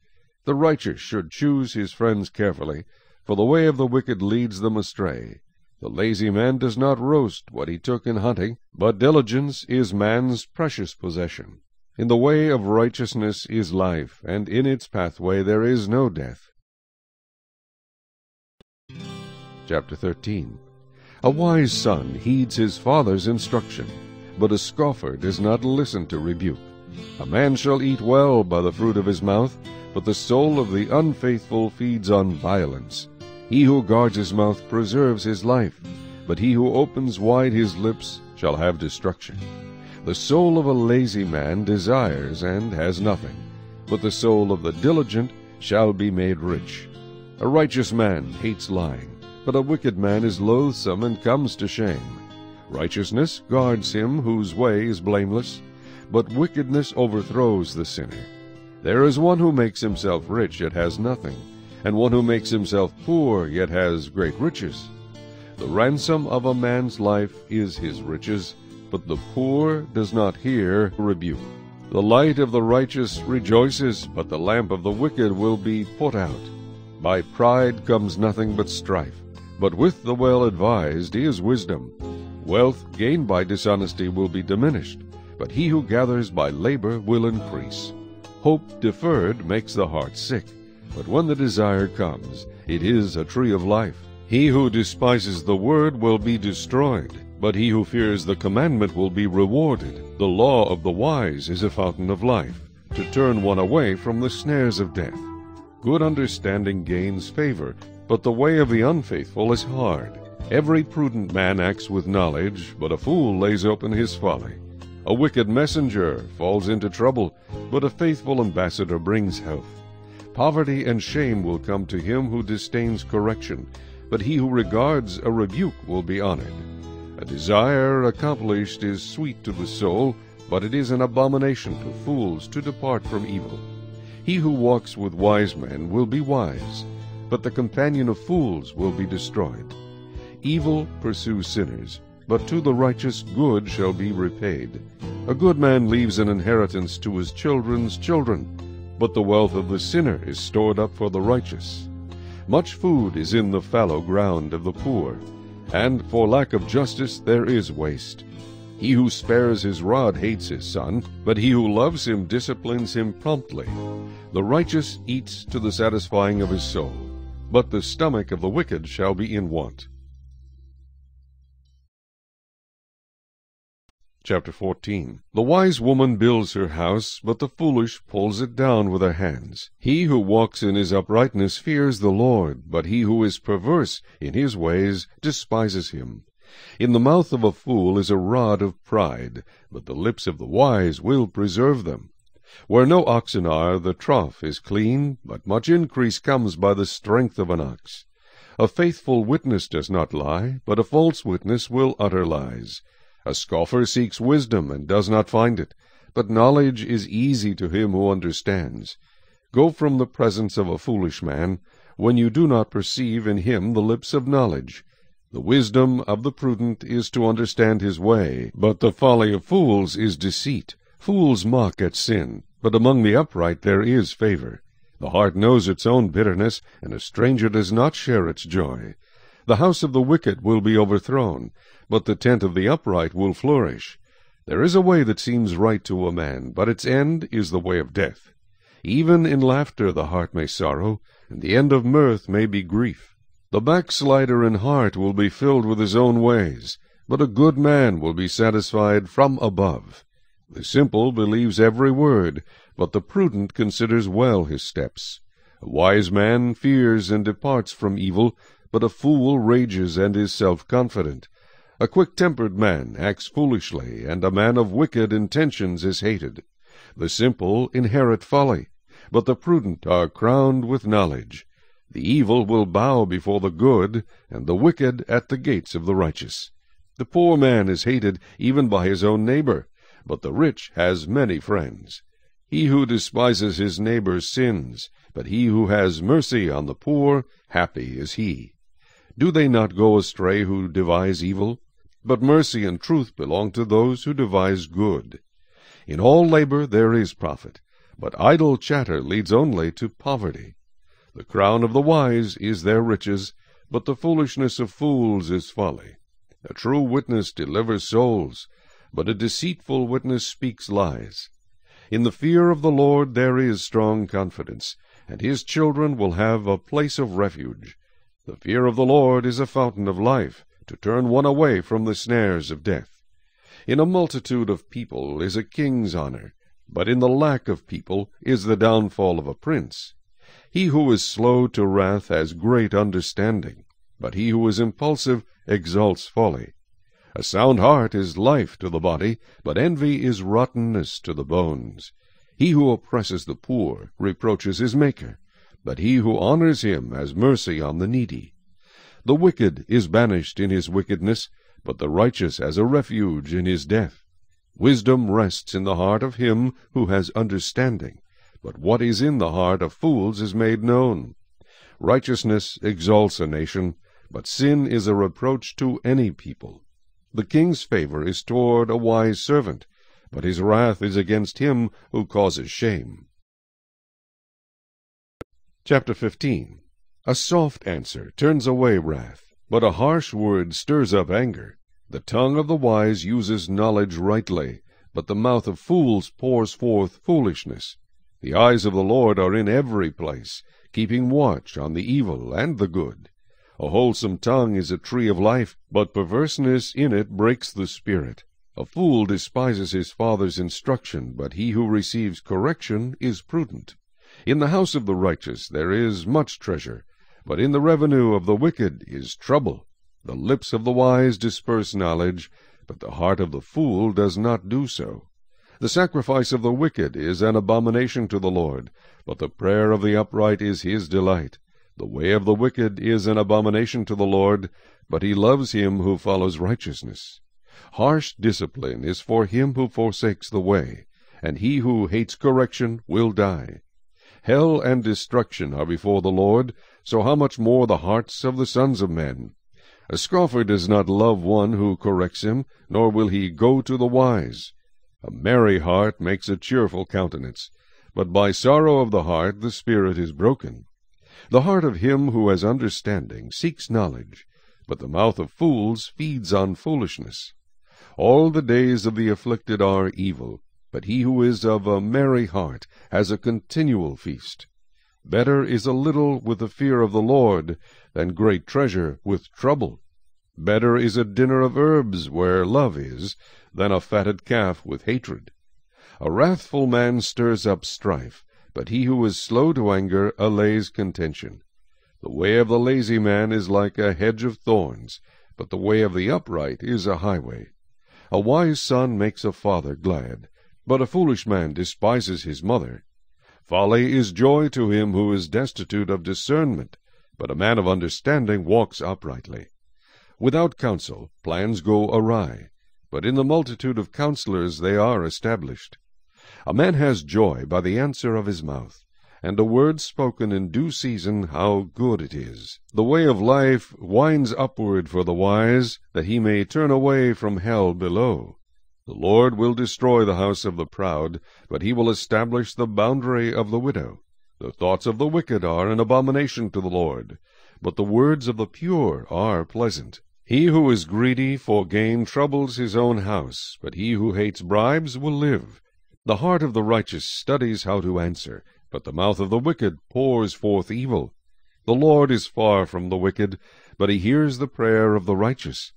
The righteous should choose his friends carefully, for the way of the wicked leads them astray. The lazy man does not roast what he took in hunting, but diligence is man's precious possession. In the way of righteousness is life, and in its pathway there is no death. Chapter 13. A wise son heeds his father's instruction, but a scoffer does not listen to rebuke. A man shall eat well by the fruit of his mouth, but the soul of the unfaithful feeds on violence. He who guards his mouth preserves his life, but he who opens wide his lips shall have destruction. The soul of a lazy man desires and has nothing, but the soul of the diligent shall be made rich. A righteous man hates lying, but a wicked man is loathsome and comes to shame. Righteousness guards him whose way is blameless, but wickedness overthrows the sinner. There is one who makes himself rich yet has nothing, and one who makes himself poor yet has great riches. The ransom of a man's life is his riches, but the poor does not hear rebuke. The light of the righteous rejoices, but the lamp of the wicked will be put out. By pride comes nothing but strife, but with the well-advised is wisdom. Wealth gained by dishonesty will be diminished, but he who gathers by labor will increase. Hope deferred makes the heart sick, but when the desire comes, it is a tree of life. He who despises the word will be destroyed, but he who fears the commandment will be rewarded. The law of the wise is a fountain of life, to turn one away from the snares of death. Good understanding gains favor, but the way of the unfaithful is hard. Every prudent man acts with knowledge, but a fool lays open his folly. A wicked messenger falls into trouble, but a faithful ambassador brings health. Poverty and shame will come to him who disdains correction, but he who regards a rebuke will be honored. A desire accomplished is sweet to the soul, but it is an abomination to fools to depart from evil. He who walks with wise men will be wise, but the companion of fools will be destroyed. Evil pursues sinners, but to the righteous good shall be repaid. A good man leaves an inheritance to his children's children, but the wealth of the sinner is stored up for the righteous. Much food is in the fallow ground of the poor, and for lack of justice there is waste. He who spares his rod hates his son, but he who loves him disciplines him promptly. The righteous eats to the satisfying of his soul, but the stomach of the wicked shall be in want. Chapter 14. The wise woman builds her house, but the foolish pulls it down with her hands. He who walks in his uprightness fears the Lord, but he who is perverse in his ways despises him. In the mouth of a fool is a rod of pride, but the lips of the wise will preserve them. Where no oxen are, the trough is clean, but much increase comes by the strength of an ox. A faithful witness does not lie, but a false witness will utter lies. A scoffer seeks wisdom and does not find it, but knowledge is easy to him who understands. Go from the presence of a foolish man, when you do not perceive in him the lips of knowledge. The wisdom of the prudent is to understand his way, but the folly of fools is deceit. Fools mock at sin, but among the upright there is favor. The heart knows its own bitterness, and a stranger does not share its joy. The house of the wicked will be overthrown, but the tent of the upright will flourish. There is a way that seems right to a man, but its end is the way of death. Even in laughter the heart may sorrow, and the end of mirth may be grief. The backslider in heart will be filled with his own ways, but a good man will be satisfied from above. The simple believes every word, but the prudent considers well his steps. A wise man fears and departs from evil, but a fool rages and is self-confident. A quick-tempered man acts foolishly, and a man of wicked intentions is hated. The simple inherit folly, but the prudent are crowned with knowledge. The evil will bow before the good, and the wicked at the gates of the righteous. The poor man is hated even by his own neighbor, but the rich has many friends. He who despises his neighbor sins, but he who has mercy on the poor, happy is he. Do they not go astray who devise evil? But mercy and truth belong to those who devise good. In all labor there is profit, but idle chatter leads only to poverty. The crown of the wise is their riches, but the foolishness of fools is folly. A true witness delivers souls, but a deceitful witness speaks lies. In the fear of the Lord there is strong confidence, and his children will have a place of refuge. The fear of the Lord is a fountain of life, to turn one away from the snares of death. In a multitude of people is a king's honor, but in the lack of people is the downfall of a prince. He who is slow to wrath has great understanding, but he who is impulsive exalts folly. A sound heart is life to the body, but envy is rottenness to the bones. He who oppresses the poor reproaches his Maker, but he who honors him has mercy on the needy. The wicked is banished in his wickedness, but the righteous has a refuge in his death. Wisdom rests in the heart of him who has understanding, but what is in the heart of fools is made known. Righteousness exalts a nation, but sin is a reproach to any people. The king's favor is toward a wise servant, but his wrath is against him who causes shame. Chapter 15. A soft answer turns away wrath, but a harsh word stirs up anger. The tongue of the wise uses knowledge rightly, but the mouth of fools pours forth foolishness. The eyes of the Lord are in every place, keeping watch on the evil and the good. A wholesome tongue is a tree of life, but perverseness in it breaks the spirit. A fool despises his father's instruction, but he who receives correction is prudent. In the house of the righteous there is much treasure, but in the revenue of the wicked is trouble. The lips of the wise disperse knowledge, but the heart of the fool does not do so. The sacrifice of the wicked is an abomination to the Lord, but the prayer of the upright is his delight. The way of the wicked is an abomination to the Lord, but he loves him who follows righteousness. Harsh discipline is for him who forsakes the way, and he who hates correction will die. Hell and destruction are before the Lord, so how much more the hearts of the sons of men? A scoffer does not love one who corrects him, nor will he go to the wise. A merry heart makes a cheerful countenance, but by sorrow of the heart the spirit is broken. The heart of him who has understanding seeks knowledge, but the mouth of fools feeds on foolishness. All the days of the afflicted are evil, but he who is of a merry heart has a continual feast. Better is a little with the fear of the Lord than great treasure with trouble. Better is a dinner of herbs where love is than a fatted calf with hatred. A wrathful man stirs up strife, but he who is slow to anger allays contention. The way of the lazy man is like a hedge of thorns, but the way of the upright is a highway. A wise son makes a father glad, but a foolish man despises his mother. Folly is joy to him who is destitute of discernment, but a man of understanding walks uprightly. Without counsel plans go awry, but in the multitude of counselors they are established. A man has joy by the answer of his mouth, and a word spoken in due season, how good it is. The way of life winds upward for the wise, that he may turn away from hell below. The Lord will destroy the house of the proud, but he will establish the boundary of the widow. The thoughts of the wicked are an abomination to the Lord, but the words of the pure are pleasant. He who is greedy for gain troubles his own house, but he who hates bribes will live. The heart of the righteous studies how to answer, but the mouth of the wicked pours forth evil. The Lord is far from the wicked, but he hears the prayer of the righteous.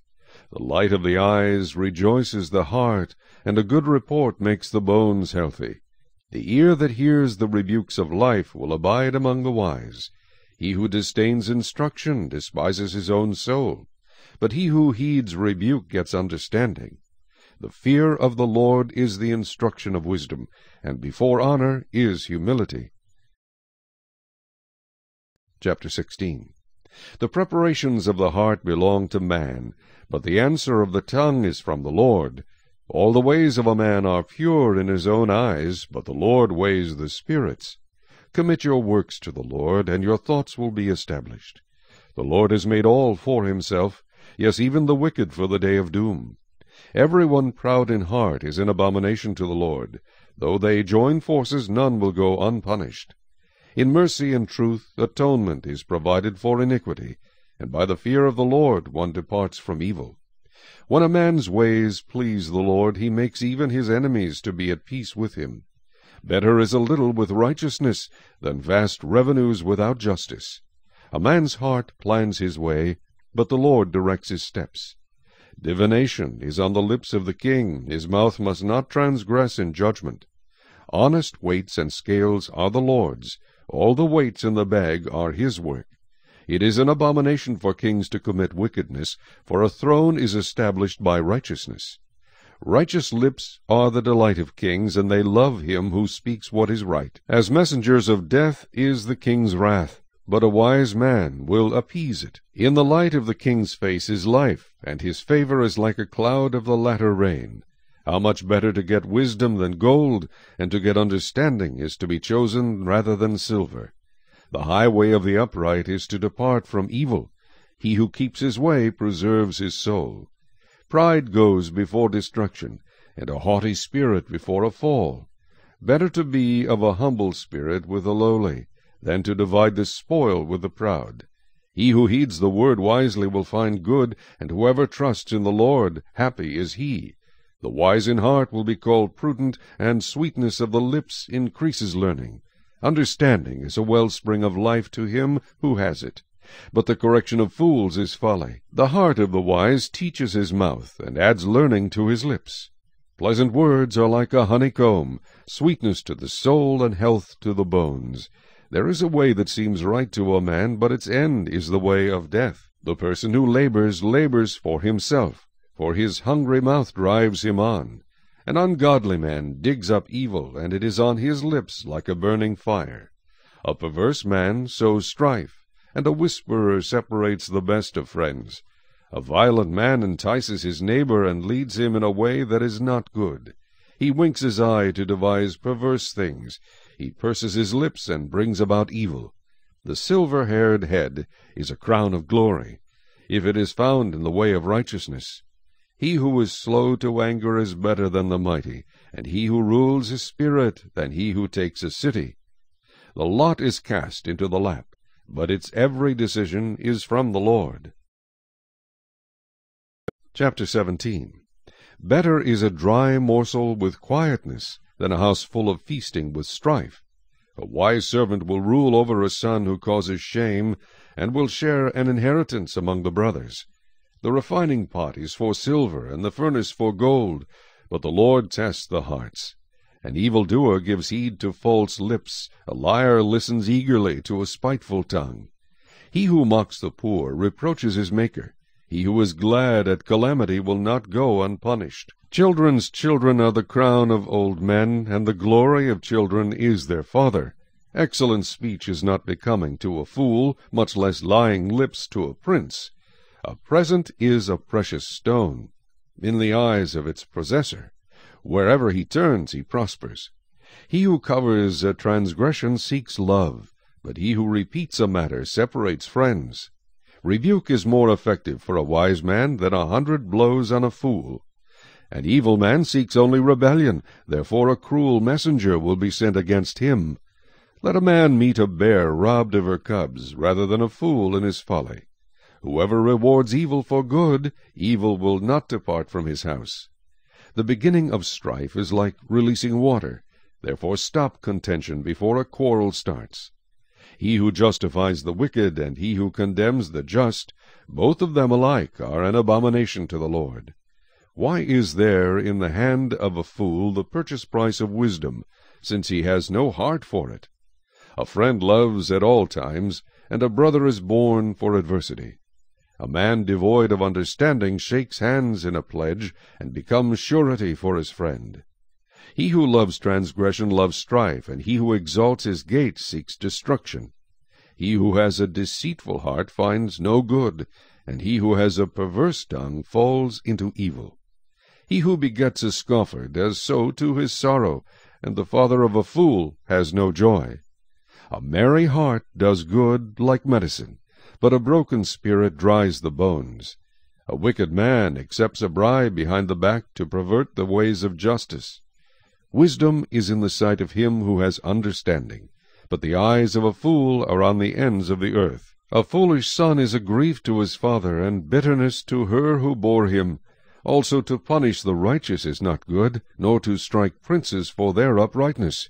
The light of the eyes rejoices the heart, and a good report makes the bones healthy. The ear that hears the rebukes of life will abide among the wise. He who disdains instruction despises his own soul, but he who heeds rebuke gets understanding. The fear of the Lord is the instruction of wisdom, and before honor is humility. Chapter 16. The preparations of the heart belong to man, but the answer of the tongue is from the Lord. All the ways of a man are pure in his own eyes, but the Lord weighs the spirits. Commit your works to the Lord, and your thoughts will be established. The Lord has made all for himself, yes, even the wicked for the day of doom. Every one proud in heart is an abomination to the Lord. Though they join forces, none will go unpunished. In mercy and truth atonement is provided for iniquity, and by the fear of the Lord one departs from evil. When a man's ways please the Lord, he makes even his enemies to be at peace with him. Better is a little with righteousness than vast revenues without justice. A man's heart plans his way, but the Lord directs his steps. Divination is on the lips of the king, his mouth must not transgress in judgment. Honest weights and scales are the Lord's, all the weights in the bag are his work. It is an abomination for kings to commit wickedness, for a throne is established by righteousness. Righteous lips are the delight of kings, and they love him who speaks what is right. As messengers of death is the king's wrath, but a wise man will appease it. In the light of the king's face is life, and his favor is like a cloud of the latter rain. How much better to get wisdom than gold, and to get understanding is to be chosen rather than silver. The highway of the upright is to depart from evil. He who keeps his way preserves his soul. Pride goes before destruction, and a haughty spirit before a fall. Better to be of a humble spirit with the lowly, than to divide the spoil with the proud. He who heeds the word wisely will find good, and whoever trusts in the Lord, happy is he. The wise in heart will be called prudent, and sweetness of the lips increases learning. Understanding is a wellspring of life to him who has it, but the correction of fools is folly. The heart of the wise teaches his mouth, and adds learning to his lips. Pleasant words are like a honeycomb, sweetness to the soul and health to the bones. There is a way that seems right to a man, but its end is the way of death. The person who labors for himself, for his hungry mouth drives him on. An ungodly man digs up evil, and it is on his lips like a burning fire. A perverse man sows strife, and a whisperer separates the best of friends. A violent man entices his neighbor, and leads him in a way that is not good. He winks his eye to devise perverse things. He purses his lips and brings about evil. The silver-haired head is a crown of glory, if it is found in the way of righteousness. He who is slow to anger is better than the mighty, and he who rules his spirit than he who takes a city. The lot is cast into the lap, but its every decision is from the Lord. Chapter 17. Better is a dry morsel with quietness than a house full of feasting with strife. A wise servant will rule over a son who causes shame, and will share an inheritance among the brothers. The refining pot is for silver, and the furnace for gold, but the Lord tests the hearts. An evildoer gives heed to false lips, a liar listens eagerly to a spiteful tongue. He who mocks the poor reproaches his Maker. He who is glad at calamity will not go unpunished. Children's children are the crown of old men, and the glory of children is their father. Excellent speech is not becoming to a fool, much less lying lips to a prince. A present is a precious stone in the eyes of its possessor. Wherever he turns, he prospers. He who covers a transgression seeks love, but he who repeats a matter separates friends. Rebuke is more effective for a wise man than 100 blows on a fool. An evil man seeks only rebellion, therefore a cruel messenger will be sent against him. Let a man meet a bear robbed of her cubs, rather than a fool in his folly. Whoever rewards evil for good, evil will not depart from his house. The beginning of strife is like releasing water. Therefore stop contention before a quarrel starts. He who justifies the wicked and he who condemns the just, both of them alike are an abomination to the Lord. Why is there in the hand of a fool the purchase price of wisdom, since he has no heart for it? A friend loves at all times, and a brother is born for adversity. A man devoid of understanding shakes hands in a pledge, and becomes surety for his friend. He who loves transgression loves strife, and he who exalts his gate seeks destruction. He who has a deceitful heart finds no good, and he who has a perverse tongue falls into evil. He who begets a scoffer does so to his sorrow, and the father of a fool has no joy. A merry heart does good like medicine, but a broken spirit dries the bones. A wicked man accepts a bribe behind the back to pervert the ways of justice. Wisdom is in the sight of him who has understanding, but the eyes of a fool are on the ends of the earth. A foolish son is a grief to his father, and bitterness to her who bore him. Also to punish the righteous is not good, nor to strike princes for their uprightness.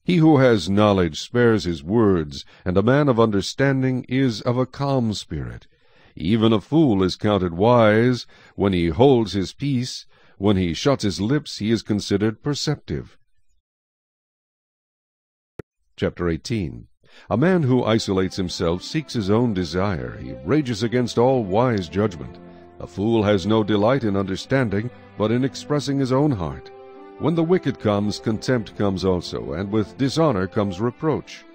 He who has knowledge spares his words, and a man of understanding is of a calm spirit. Even a fool is counted wise when he holds his peace. When he shuts his lips, he is considered perceptive. Chapter 18. A man who isolates himself seeks his own desire. He rages against all wise judgment. A fool has no delight in understanding, but in expressing his own heart. When the wicked comes, contempt comes also, and with dishonor comes reproach.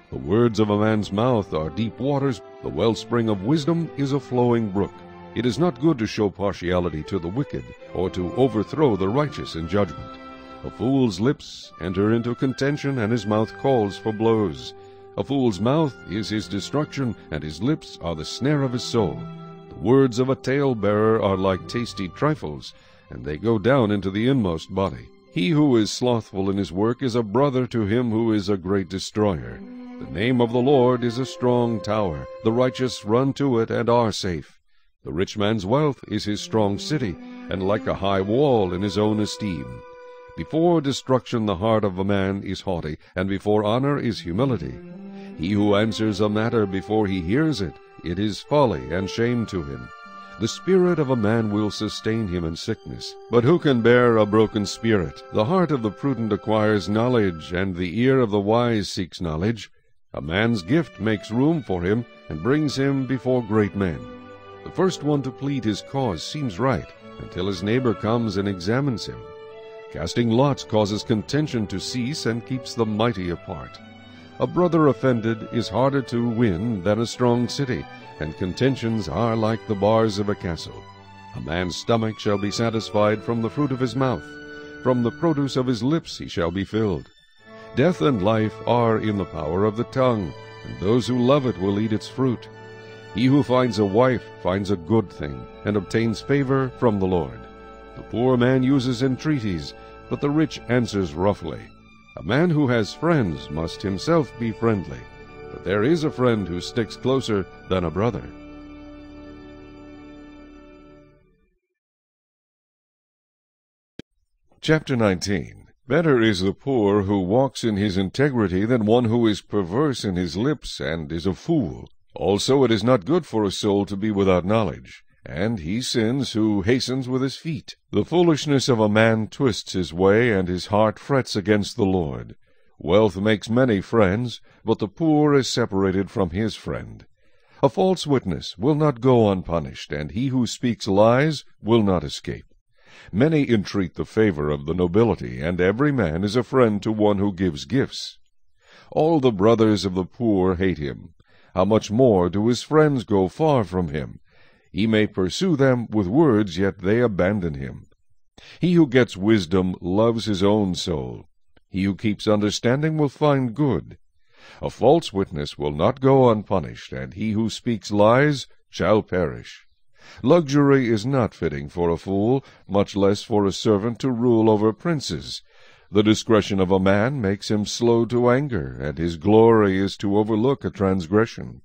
The words of a man's mouth are deep waters. The wellspring of wisdom is a flowing brook. It is not good to show partiality to the wicked, or to overthrow the righteous in judgment. A fool's lips enter into contention, and his mouth calls for blows. A fool's mouth is his destruction, and his lips are the snare of his soul. The words of a talebearer are like tasty trifles, and they go down into the inmost body. He who is slothful in his work is a brother to him who is a great destroyer. The name of the Lord is a strong tower. The righteous run to it and are safe. The rich man's wealth is his strong city, and like a high wall in his own esteem. Before destruction the heart of a man is haughty, and before honor is humility. He who answers a matter before he hears it, it is folly and shame to him. The spirit of a man will sustain him in sickness, but who can bear a broken spirit? The heart of the prudent acquires knowledge, and the ear of the wise seeks knowledge. A man's gift makes room for him, and brings him before great men. The first one to plead his cause seems right, until his neighbor comes and examines him. Casting lots causes contention to cease, and keeps the mighty apart. A brother offended is harder to win than a strong city, and contentions are like the bars of a castle. A man's stomach shall be satisfied from the fruit of his mouth. From the produce of his lips he shall be filled. Death and life are in the power of the tongue, and those who love it will eat its fruit. He who finds a wife finds a good thing, and obtains favor from the Lord. The poor man uses entreaties, but the rich answers roughly. A man who has friends must himself be friendly, but there is a friend who sticks closer than a brother. Chapter 19. Better is the poor who walks in his integrity than one who is perverse in his lips and is a fool. Also it is not good for a soul to be without knowledge, and he sins who hastens with his feet. The foolishness of a man twists his way, and his heart frets against the Lord. Wealth makes many friends, but the poor is separated from his friend. A false witness will not go unpunished, and he who speaks lies will not escape. Many entreat the favor of the nobility, and every man is a friend to one who gives gifts. All the brothers of the poor hate him. How much more do his friends go far from him? He may pursue them with words, yet they abandon him. He who gets wisdom loves his own soul. He who keeps understanding will find good. A false witness will not go unpunished, and he who speaks lies shall perish. Luxury is not fitting for a fool, much less for a servant to rule over princes. The discretion of a man makes him slow to anger, and his glory is to overlook a transgression.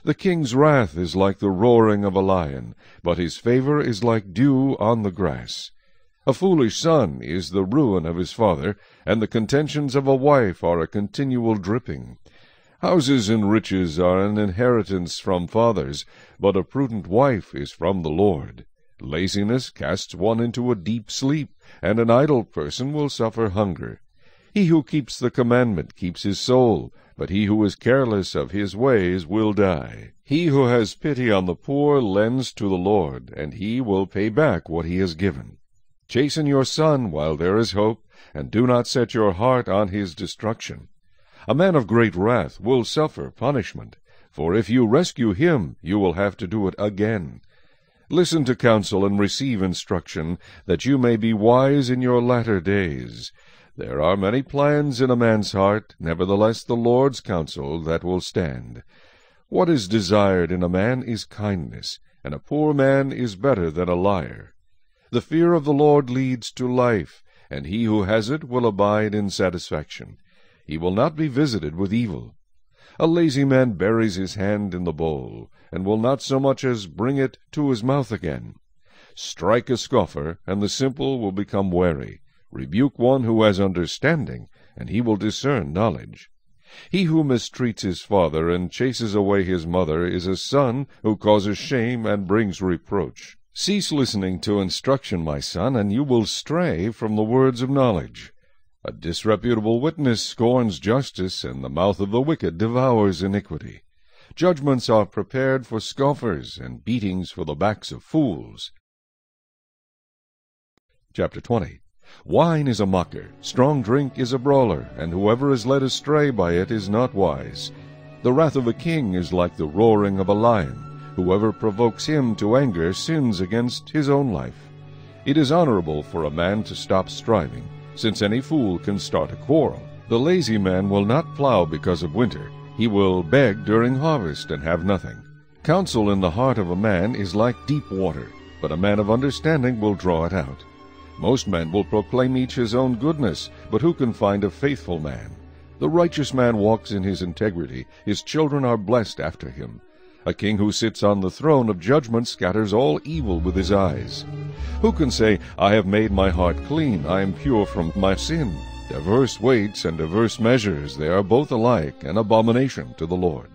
The king's wrath is like the roaring of a lion, but his favor is like dew on the grass. A foolish son is the ruin of his father, and the contentions of a wife are a continual dripping. Houses and riches are an inheritance from fathers, but a prudent wife is from the Lord. Laziness casts one into a deep sleep, and an idle person will suffer hunger. He who keeps the commandment keeps his soul, but he who is careless of his ways will die. He who has pity on the poor lends to the Lord, and he will pay back what he has given. Chasten your son while there is hope, and do not set your heart on his destruction. A man of great wrath will suffer punishment, for if you rescue him, you will have to do it again. Listen to counsel and receive instruction, that you may be wise in your latter days. There are many plans in a man's heart, nevertheless the Lord's counsel that will stand. What is desired in a man is kindness, and a poor man is better than a liar. The fear of the Lord leads to life, and he who has it will abide in satisfaction. He will not be visited with evil. A lazy man buries his hand in the bowl, and will not so much as bring it to his mouth again. Strike a scoffer, and the simple will become wary. Rebuke one who has understanding, and he will discern knowledge. He who mistreats his father and chases away his mother is a son who causes shame and brings reproach. Cease listening to instruction, my son, and you will stray from the words of knowledge. A disreputable witness scorns justice, and the mouth of the wicked devours iniquity. Judgments are prepared for scoffers, and beatings for the backs of fools. Chapter 20. Wine is a mocker, strong drink is a brawler, and whoever is led astray by it is not wise. The wrath of a king is like the roaring of a lion. Whoever provokes him to anger sins against his own life. It is honorable for a man to stop striving, since any fool can start a quarrel. The lazy man will not plow because of winter. He will beg during harvest and have nothing. Counsel in the heart of a man is like deep water, but a man of understanding will draw it out. Most men will proclaim each his own goodness, but who can find a faithful man? The righteous man walks in his integrity. His children are blessed after him. A king who sits on the throne of judgment scatters all evil with his eyes. Who can say, I have made my heart clean, I am pure from my sin? Diverse weights and diverse measures, they are both alike, an abomination to the Lord.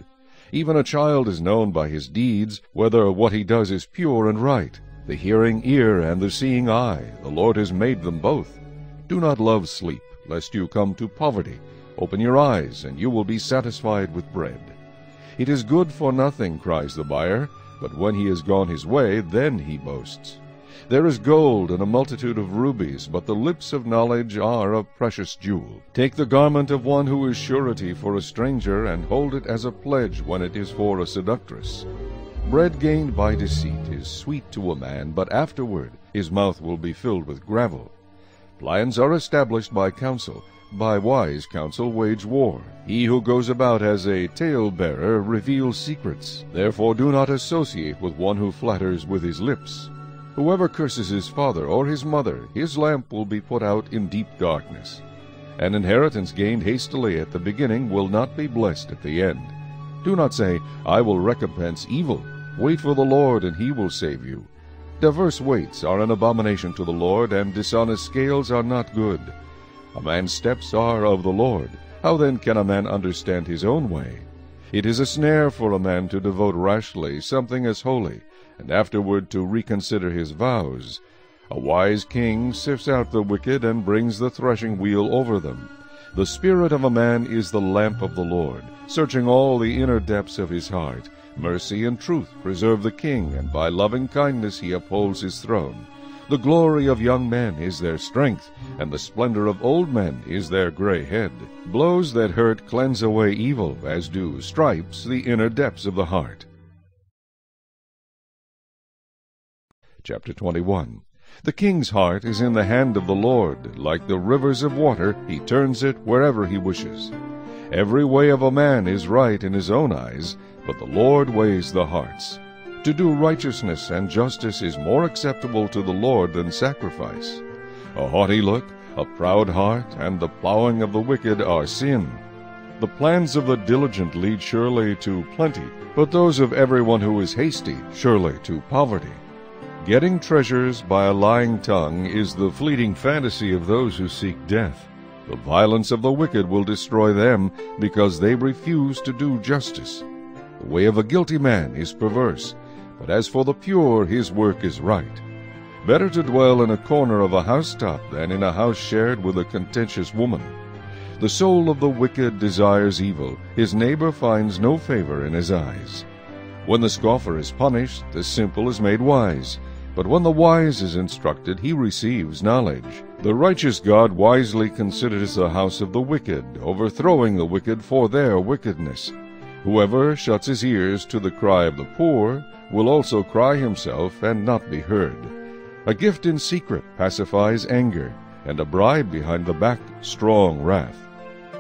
Even a child is known by his deeds, whether what he does is pure and right. The hearing ear and the seeing eye, the Lord has made them both. Do not love sleep, lest you come to poverty. Open your eyes, and you will be satisfied with bread. It is good for nothing, cries the buyer, but when he has gone his way, then he boasts. There is gold and a multitude of rubies, but the lips of knowledge are a precious jewel. Take the garment of one who is surety for a stranger, and hold it as a pledge when it is for a seductress. Bread gained by deceit is sweet to a man, but afterward his mouth will be filled with gravel. Plans are established by counsel. By wise counsel wage war. He who goes about as a tale-bearer reveals secrets. Therefore do not associate with one who flatters with his lips. Whoever curses his father or his mother, his lamp will be put out in deep darkness. An inheritance gained hastily at the beginning will not be blessed at the end. Do not say, I will recompense evil. Wait for the Lord, and he will save you. Diverse weights are an abomination to the Lord, and dishonest scales are not good. A man's steps are of the Lord. How then can a man understand his own way? It is a snare for a man to devote rashly something as holy, and afterward to reconsider his vows. A wise king sifts out the wicked and brings the threshing wheel over them. The spirit of a man is the lamp of the Lord, searching all the inner depths of his heart. Mercy and truth preserve the king, and by loving kindness he upholds his throne. The glory of young men is their strength, and the splendor of old men is their gray head. Blows that hurt cleanse away evil, as do stripes the inner depths of the heart. Chapter 21. The king's heart is in the hand of the Lord. Like the rivers of water, he turns it wherever he wishes. Every way of a man is right in his own eyes, but the Lord weighs the hearts. To do righteousness and justice is more acceptable to the Lord than sacrifice. A haughty look, a proud heart, and the plowing of the wicked are sin. The plans of the diligent lead surely to plenty, but those of everyone who is hasty surely to poverty. Getting treasures by a lying tongue is the fleeting fantasy of those who seek death. The violence of the wicked will destroy them, because they refuse to do justice. The way of a guilty man is perverse, but as for the pure, his work is right. Better to dwell in a corner of a housetop than in a house shared with a contentious woman. The soul of the wicked desires evil. His neighbor finds no favor in his eyes. When the scoffer is punished, the simple is made wise. But when the wise is instructed, he receives knowledge. The righteous God wisely considers the house of the wicked, overthrowing the wicked for their wickedness. Whoever shuts his ears to the cry of the poor will also cry himself and not be heard. A gift in secret pacifies anger, and a bribe behind the back strong wrath.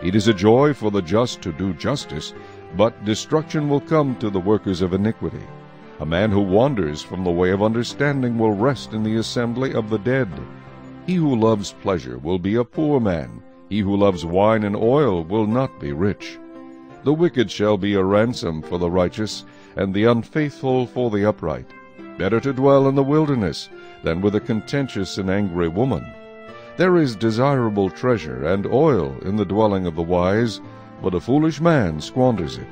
It is a joy for the just to do justice, but destruction will come to the workers of iniquity. A man who wanders from the way of understanding will rest in the assembly of the dead. He who loves pleasure will be a poor man. He who loves wine and oil will not be rich. The wicked shall be a ransom for the righteous, and the unfaithful for the upright. Better to dwell in the wilderness than with a contentious and angry woman. There is desirable treasure and oil in the dwelling of the wise, but a foolish man squanders it.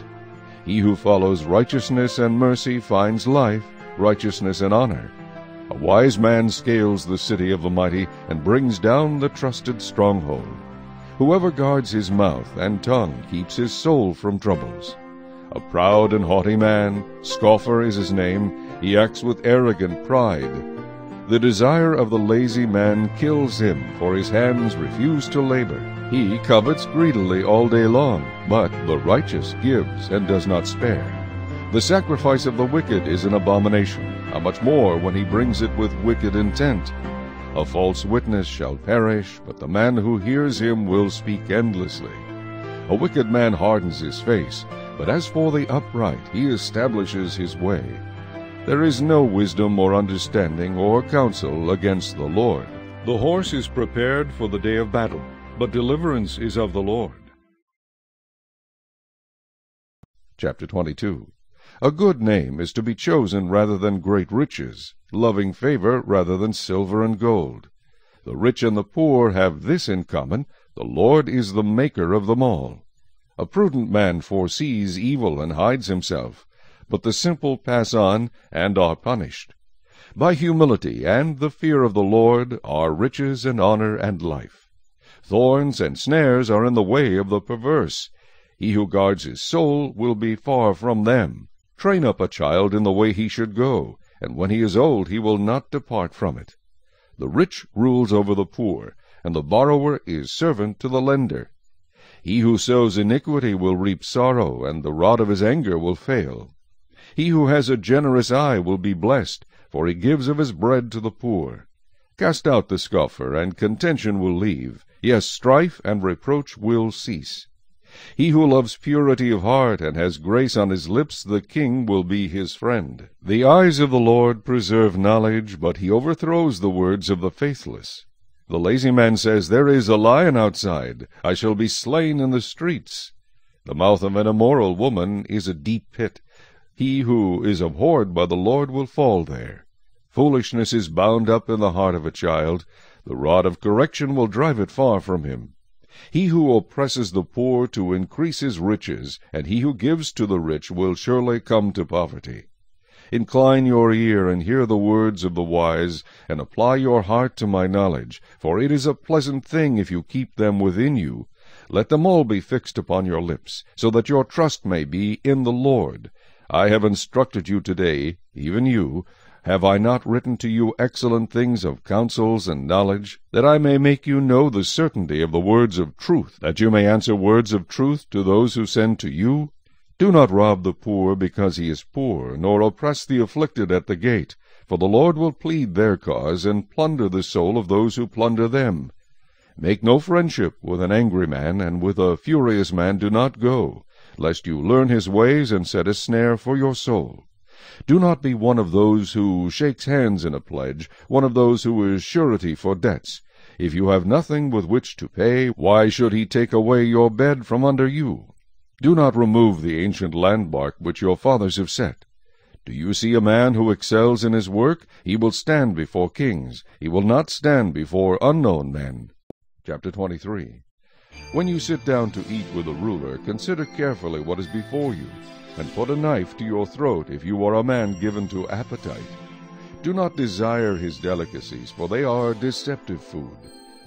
He who follows righteousness and mercy finds life, righteousness and honor. A wise man scales the city of the mighty and brings down the trusted stronghold. Whoever guards his mouth and tongue keeps his soul from troubles. A proud and haughty man, scoffer is his name, he acts with arrogant pride. The desire of the lazy man kills him, for his hands refuse to labor. He covets greedily all day long, but the righteous gives and does not spare. The sacrifice of the wicked is an abomination, how much more when he brings it with wicked intent. A false witness shall perish, but the man who hears him will speak endlessly. A wicked man hardens his face, but as for the upright, he establishes his way. There is no wisdom or understanding or counsel against the Lord. The horse is prepared for the day of battle, but deliverance is of the Lord. Chapter 22. A good name is to be chosen rather than great riches, loving favor rather than silver and gold. The rich and the poor have this in common: the Lord is the maker of them all. A prudent man foresees evil and hides himself, but the simple pass on and are punished. By humility and the fear of the Lord are riches and honor and life. Thorns and snares are in the way of the perverse. He who guards his soul will be far from them. Train up a child in the way he should go, and when he is old he will not depart from it. The rich rules over the poor, and the borrower is servant to the lender. He who sows iniquity will reap sorrow, and the rod of his anger will fail. He who has a generous eye will be blessed, for he gives of his bread to the poor. Cast out the scoffer, and contention will leave. Yes, strife and reproach will cease. He who loves purity of heart and has grace on his lips, the king will be his friend. The eyes of the Lord preserve knowledge, but he overthrows the words of the faithless. The lazy man says, "There is a lion outside. I shall be slain in the streets." The mouth of an immoral woman is a deep pit. He who is abhorred by the Lord will fall there. Foolishness is bound up in the heart of a child. The rod of correction will drive it far from him. He who oppresses the poor to increase his riches, and he who gives to the rich will surely come to poverty. Incline your ear and hear the words of the wise, and apply your heart to my knowledge, for it is a pleasant thing if you keep them within you. Let them all be fixed upon your lips, so that your trust may be in the Lord. I have instructed you today, even you. Have I not written to you excellent things of counsels and knowledge, that I may make you know the certainty of the words of truth, that you may answer words of truth to those who send to you? Do not rob the poor because he is poor, nor oppress the afflicted at the gate, for the Lord will plead their cause, and plunder the soul of those who plunder them. Make no friendship with an angry man, and with a furious man do not go, lest you learn his ways, and set a snare for your soul. Do not be one of those who shakes hands in a pledge, one of those who is surety for debts. If you have nothing with which to pay, why should he take away your bed from under you? Do not remove the ancient landmark which your fathers have set. Do you see a man who excels in his work? He will stand before kings. He will not stand before unknown men. Chapter 23. When you sit down to eat with a ruler, consider carefully what is before you, and put a knife to your throat if you are a man given to appetite. Do not desire his delicacies, for they are deceptive food.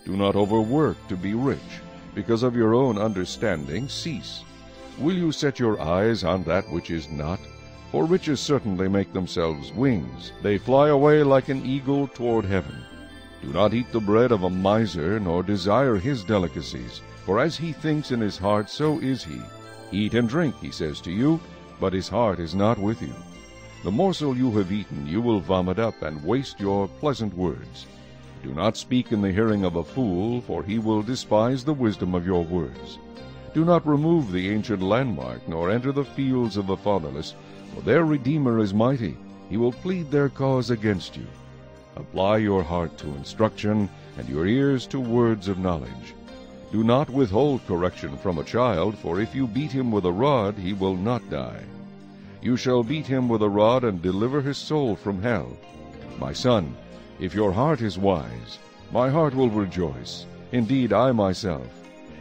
Do not overwork to be rich. Because of your own understanding, cease. Will you set your eyes on that which is not? For riches certainly make themselves wings. They fly away like an eagle toward heaven. Do not eat the bread of a miser, nor desire his delicacies. For as he thinks in his heart, so is he. Eat and drink, he says to you, but his heart is not with you. The morsel you have eaten you will vomit up, and waste your pleasant words. Do not speak in the hearing of a fool, for he will despise the wisdom of your words. Do not remove the ancient landmark, nor enter the fields of the fatherless, for their Redeemer is mighty. He will plead their cause against you. Apply your heart to instruction, and your ears to words of knowledge. Do not withhold correction from a child, for if you beat him with a rod, he will not die. You shall beat him with a rod, and deliver his soul from hell. My son, if your heart is wise, my heart will rejoice. Indeed, I myself,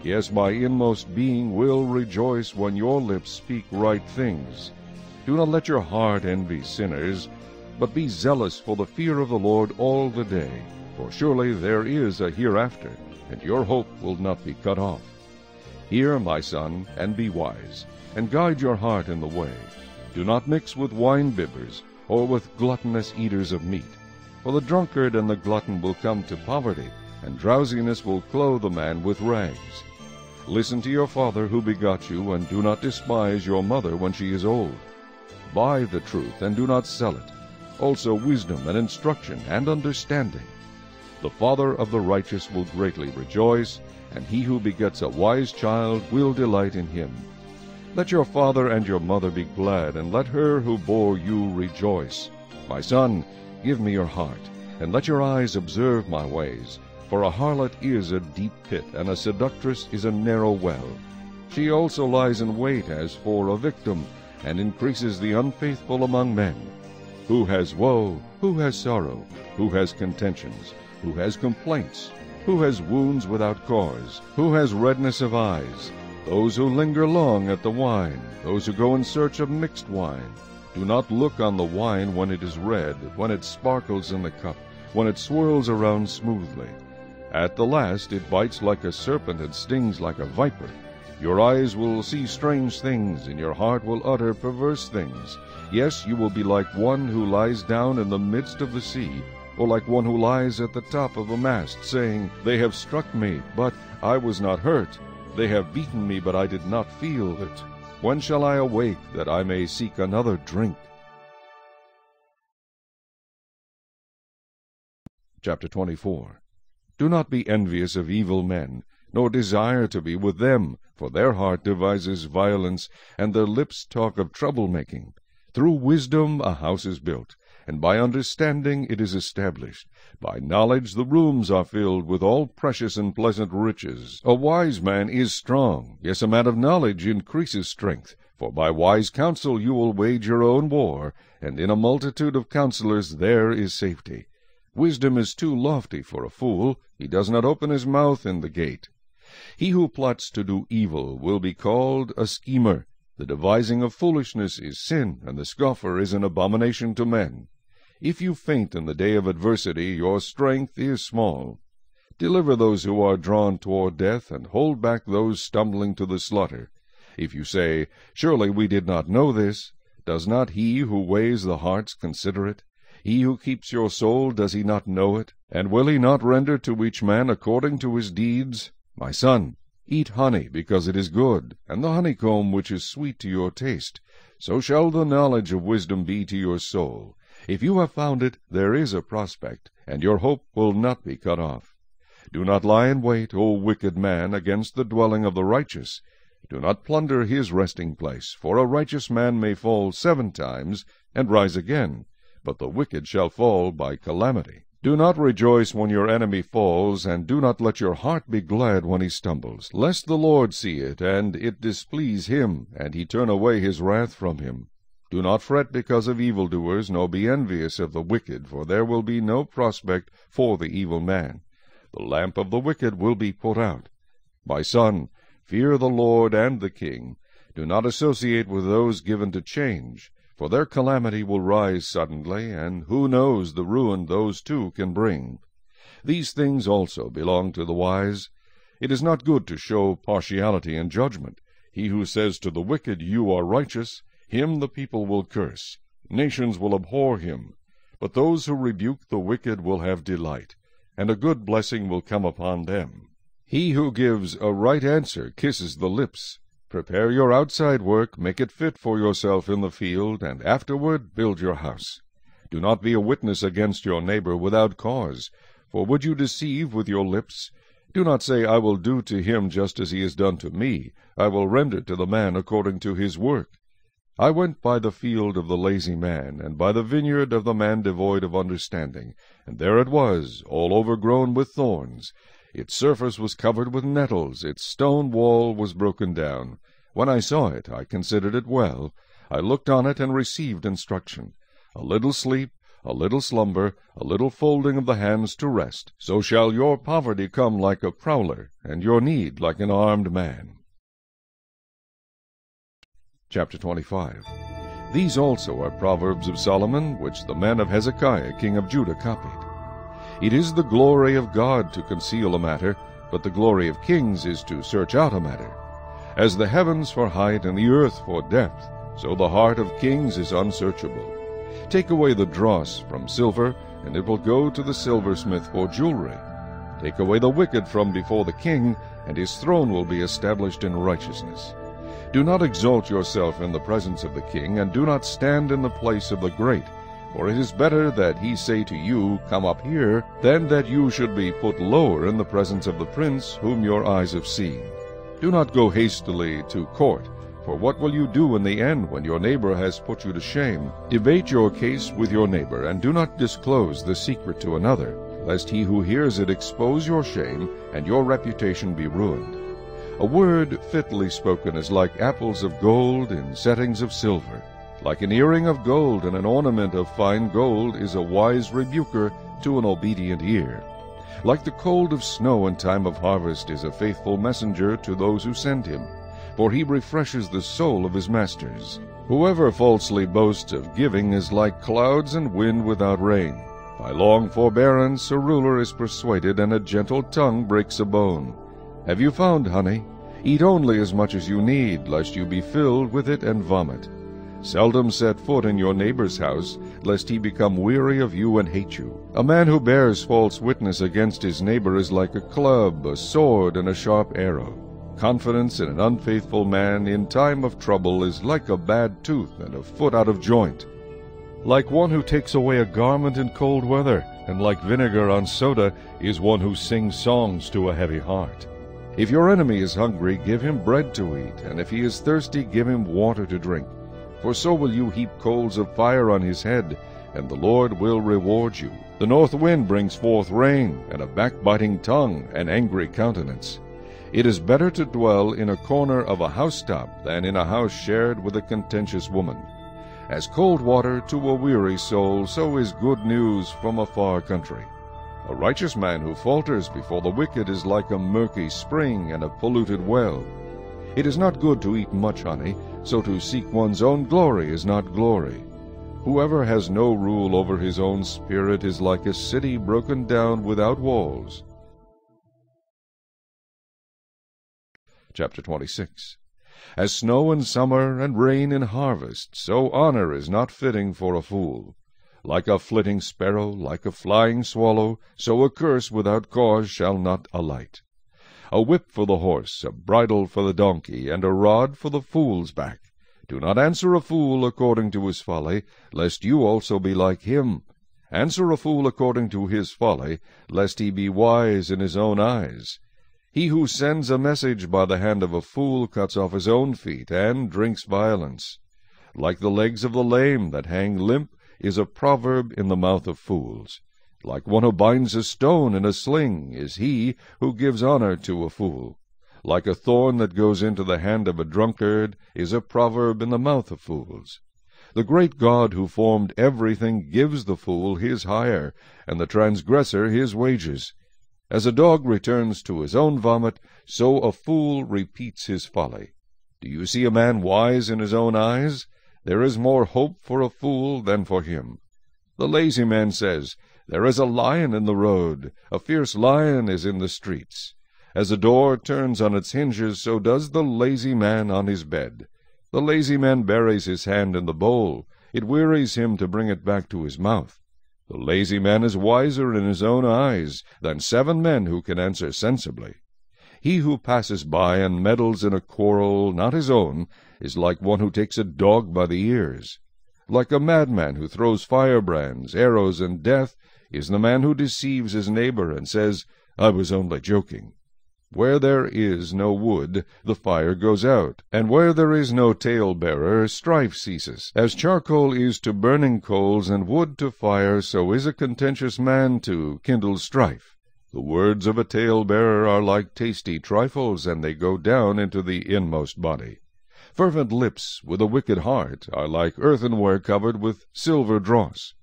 yes, my inmost being will rejoice when your lips speak right things. Do not let your heart envy sinners, but be zealous for the fear of the Lord all the day. For surely there is a hereafter, and your hope will not be cut off. Hear, my son, and be wise, and guide your heart in the way. Do not mix with wine-bibbers, or with gluttonous eaters of meat. For the drunkard and the glutton will come to poverty, and drowsiness will clothe a man with rags. Listen to your father who begot you, and do not despise your mother when she is old. Buy the truth, and do not sell it, also wisdom and instruction and understanding. The father of the righteous will greatly rejoice, and he who begets a wise child will delight in him. Let your father and your mother be glad, and let her who bore you rejoice. My son, give me your heart, and let your eyes observe my ways. For a harlot is a deep pit, and a seductress is a narrow well. She also lies in wait as for a victim, and increases the unfaithful among men. Who has woe? Who has sorrow? Who has contentions? Who has complaints? Who has wounds without cause? Who has redness of eyes? Those who linger long at the wine, those who go in search of mixed wine. Do not look on the wine when it is red, when it sparkles in the cup, when it swirls around smoothly. At the last it bites like a serpent and stings like a viper. Your eyes will see strange things, and your heart will utter perverse things. Yes, you will be like one who lies down in the midst of the sea, or like one who lies at the top of a mast, saying, They have struck me, but I was not hurt. They have beaten me, but I did not feel it. When shall I awake, that I may seek another drink? Chapter 24. Do not be envious of evil men, nor desire to be with them, for their heart devises violence, and their lips talk of troublemaking. Through wisdom a house is built, and by understanding it is established. By knowledge the rooms are filled with all precious and pleasant riches. A wise man is strong, yes, a man of knowledge increases strength. For by wise counsel you will wage your own war, and in a multitude of counselors there is safety. Wisdom is too lofty for a fool. He does not open his mouth in the gate. He who plots to do evil will be called a schemer. The devising of foolishness is sin, and the scoffer is an abomination to men. If you faint in the day of adversity, your strength is small. Deliver those who are drawn toward death, and hold back those stumbling to the slaughter. If you say, Surely we did not know this, does not he who weighs the hearts consider it? He who keeps your soul, does he not know it? And will he not render to each man according to his deeds? My son, eat honey, because it is good, and the honeycomb which is sweet to your taste. So shall the knowledge of wisdom be to your soul. If you have found it, there is a prospect, and your hope will not be cut off. Do not lie in wait, O wicked man, against the dwelling of the righteous. Do not plunder his resting place, for a righteous man may fall 7 times, and rise again, but the wicked shall fall by calamity. Do not rejoice when your enemy falls, and do not let your heart be glad when he stumbles, lest the Lord see it, and it displease him, and he turn away his wrath from him. Do not fret because of evildoers, nor be envious of the wicked, for there will be no prospect for the evil man. The lamp of the wicked will be put out. My son, fear the Lord and the king. Do not associate with those given to change, for their calamity will rise suddenly, and who knows the ruin those two can bring. These things also belong to the wise. It is not good to show partiality in judgment. He who says to the wicked, You are righteous, him the people will curse. Nations will abhor him. But those who rebuke the wicked will have delight, and a good blessing will come upon them. He who gives a right answer kisses the lips. Prepare your outside work, make it fit for yourself in the field, and afterward build your house. Do not be a witness against your neighbor without cause, for would you deceive with your lips? Do not say, I will do to him just as he has done to me. I will render to the man according to his work. I went by the field of the lazy man, and by the vineyard of the man devoid of understanding, and there it was, all overgrown with thorns. Its surface was covered with nettles, its stone wall was broken down. When I saw it, I considered it well. I looked on it and received instruction. A little sleep, a little slumber, a little folding of the hands to rest. So shall your poverty come like a prowler, and your need like an armed man. Chapter 25. These also are Proverbs of Solomon, which the men of Hezekiah king of Judah copied. It is the glory of God to conceal a matter, but the glory of kings is to search out a matter. As the heavens for height and the earth for depth, so the heart of kings is unsearchable. Take away the dross from silver, and it will go to the silversmith for jewelry. Take away the wicked from before the king, and his throne will be established in righteousness. Do not exalt yourself in the presence of the king, and do not stand in the place of the great. For it is better that he say to you, Come up here, than that you should be put lower in the presence of the prince whom your eyes have seen. Do not go hastily to court, for what will you do in the end when your neighbor has put you to shame? Debate your case with your neighbor, and do not disclose the secret to another, lest he who hears it expose your shame, and your reputation be ruined. A word fitly spoken is like apples of gold in settings of silver. Like an earring of gold and an ornament of fine gold is a wise rebuker to an obedient ear. Like the cold of snow in time of harvest is a faithful messenger to those who send him, for he refreshes the soul of his masters. Whoever falsely boasts of giving is like clouds and wind without rain. By long forbearance a ruler is persuaded, and a gentle tongue breaks a bone. Have you found honey? Eat only as much as you need, lest you be filled with it and vomit. Seldom set foot in your neighbor's house, lest he become weary of you and hate you. A man who bears false witness against his neighbor is like a club, a sword, and a sharp arrow. Confidence in an unfaithful man in time of trouble is like a bad tooth and a foot out of joint. Like one who takes away a garment in cold weather, and like vinegar on soda is one who sings songs to a heavy heart. If your enemy is hungry, give him bread to eat, and if he is thirsty, give him water to drink. For so will you heap coals of fire on his head, and the Lord will reward you. The north wind brings forth rain, and a backbiting tongue, an angry countenance. It is better to dwell in a corner of a housetop than in a house shared with a contentious woman. As cold water to a weary soul, so is good news from a far country. A righteous man who falters before the wicked is like a murky spring and a polluted well. It is not good to eat much honey, so to seek one's own glory is not glory. Whoever has no rule over his own spirit is like a city broken down without walls. Chapter 26. As snow in summer and rain in harvest, so honor is not fitting for a fool. Like a flitting sparrow, like a flying swallow, so a curse without cause shall not alight. A whip for the horse, a bridle for the donkey, and a rod for the fool's back. Do not answer a fool according to his folly, lest you also be like him. Answer a fool according to his folly, lest he be wise in his own eyes. He who sends a message by the hand of a fool cuts off his own feet, and drinks violence. Like the legs of the lame that hang limp is a proverb in the mouth of fools. Like one who binds a stone in a sling is he who gives honor to a fool. Like a thorn that goes into the hand of a drunkard is a proverb in the mouth of fools. The great God who formed everything gives the fool his hire, and the transgressor his wages. As a dog returns to his own vomit, so a fool repeats his folly. Do you see a man wise in his own eyes? There is more hope for a fool than for him. The lazy man says, There is a lion in the road, a fierce lion is in the streets. As a door turns on its hinges, so does the lazy man on his bed. The lazy man buries his hand in the bowl. It wearies him to bring it back to his mouth. The lazy man is wiser in his own eyes than 7 men who can answer sensibly. He who passes by and meddles in a quarrel not his own is like one who takes a dog by the ears. Like a madman who throws firebrands, arrows, and death is the man who deceives his neighbor and says, I was only joking. Where there is no wood, the fire goes out, and where there is no tale-bearer, strife ceases. As charcoal is to burning coals, and wood to fire, so is a contentious man to kindle strife. The words of a tale-bearer are like tasty trifles, and they go down into the inmost body. Fervent lips with a wicked heart are like earthenware covered with silver dross.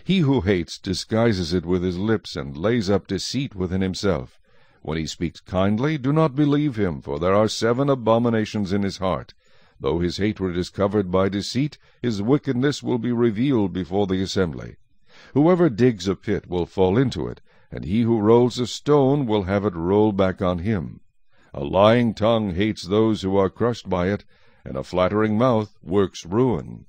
He who hates disguises it with his lips, and lays up deceit within himself. When he speaks kindly, do not believe him, for there are 7 abominations in his heart. Though his hatred is covered by deceit, his wickedness will be revealed before the assembly. Whoever digs a pit will fall into it, and he who rolls a stone will have it roll back on him. A lying tongue hates those who are crushed by it, and a flattering mouth works ruin.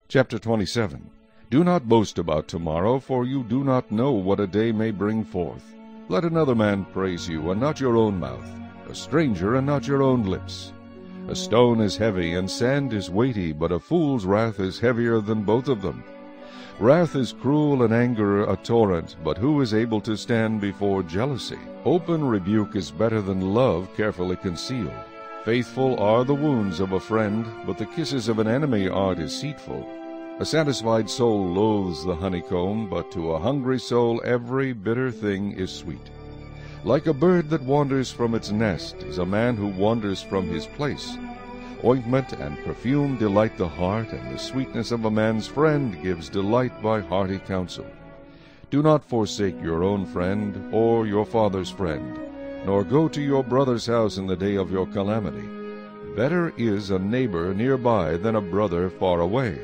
Chapter 27. Do not boast about tomorrow, for you do not know what a day may bring forth. Let another man praise you, and not your own mouth, a stranger, and not your own lips. A stone is heavy, and sand is weighty, but a fool's wrath is heavier than both of them. Wrath is cruel, and anger a torrent, but who is able to stand before jealousy? Open rebuke is better than love carefully concealed. Faithful are the wounds of a friend, but the kisses of an enemy are deceitful. A satisfied soul loathes the honeycomb, but to a hungry soul every bitter thing is sweet. Like a bird that wanders from its nest is a man who wanders from his place. Ointment and perfume delight the heart, and the sweetness of a man's friend gives delight by hearty counsel. Do not forsake your own friend or your father's friend, nor go to your brother's house in the day of your calamity. Better is a neighbor nearby than a brother far away.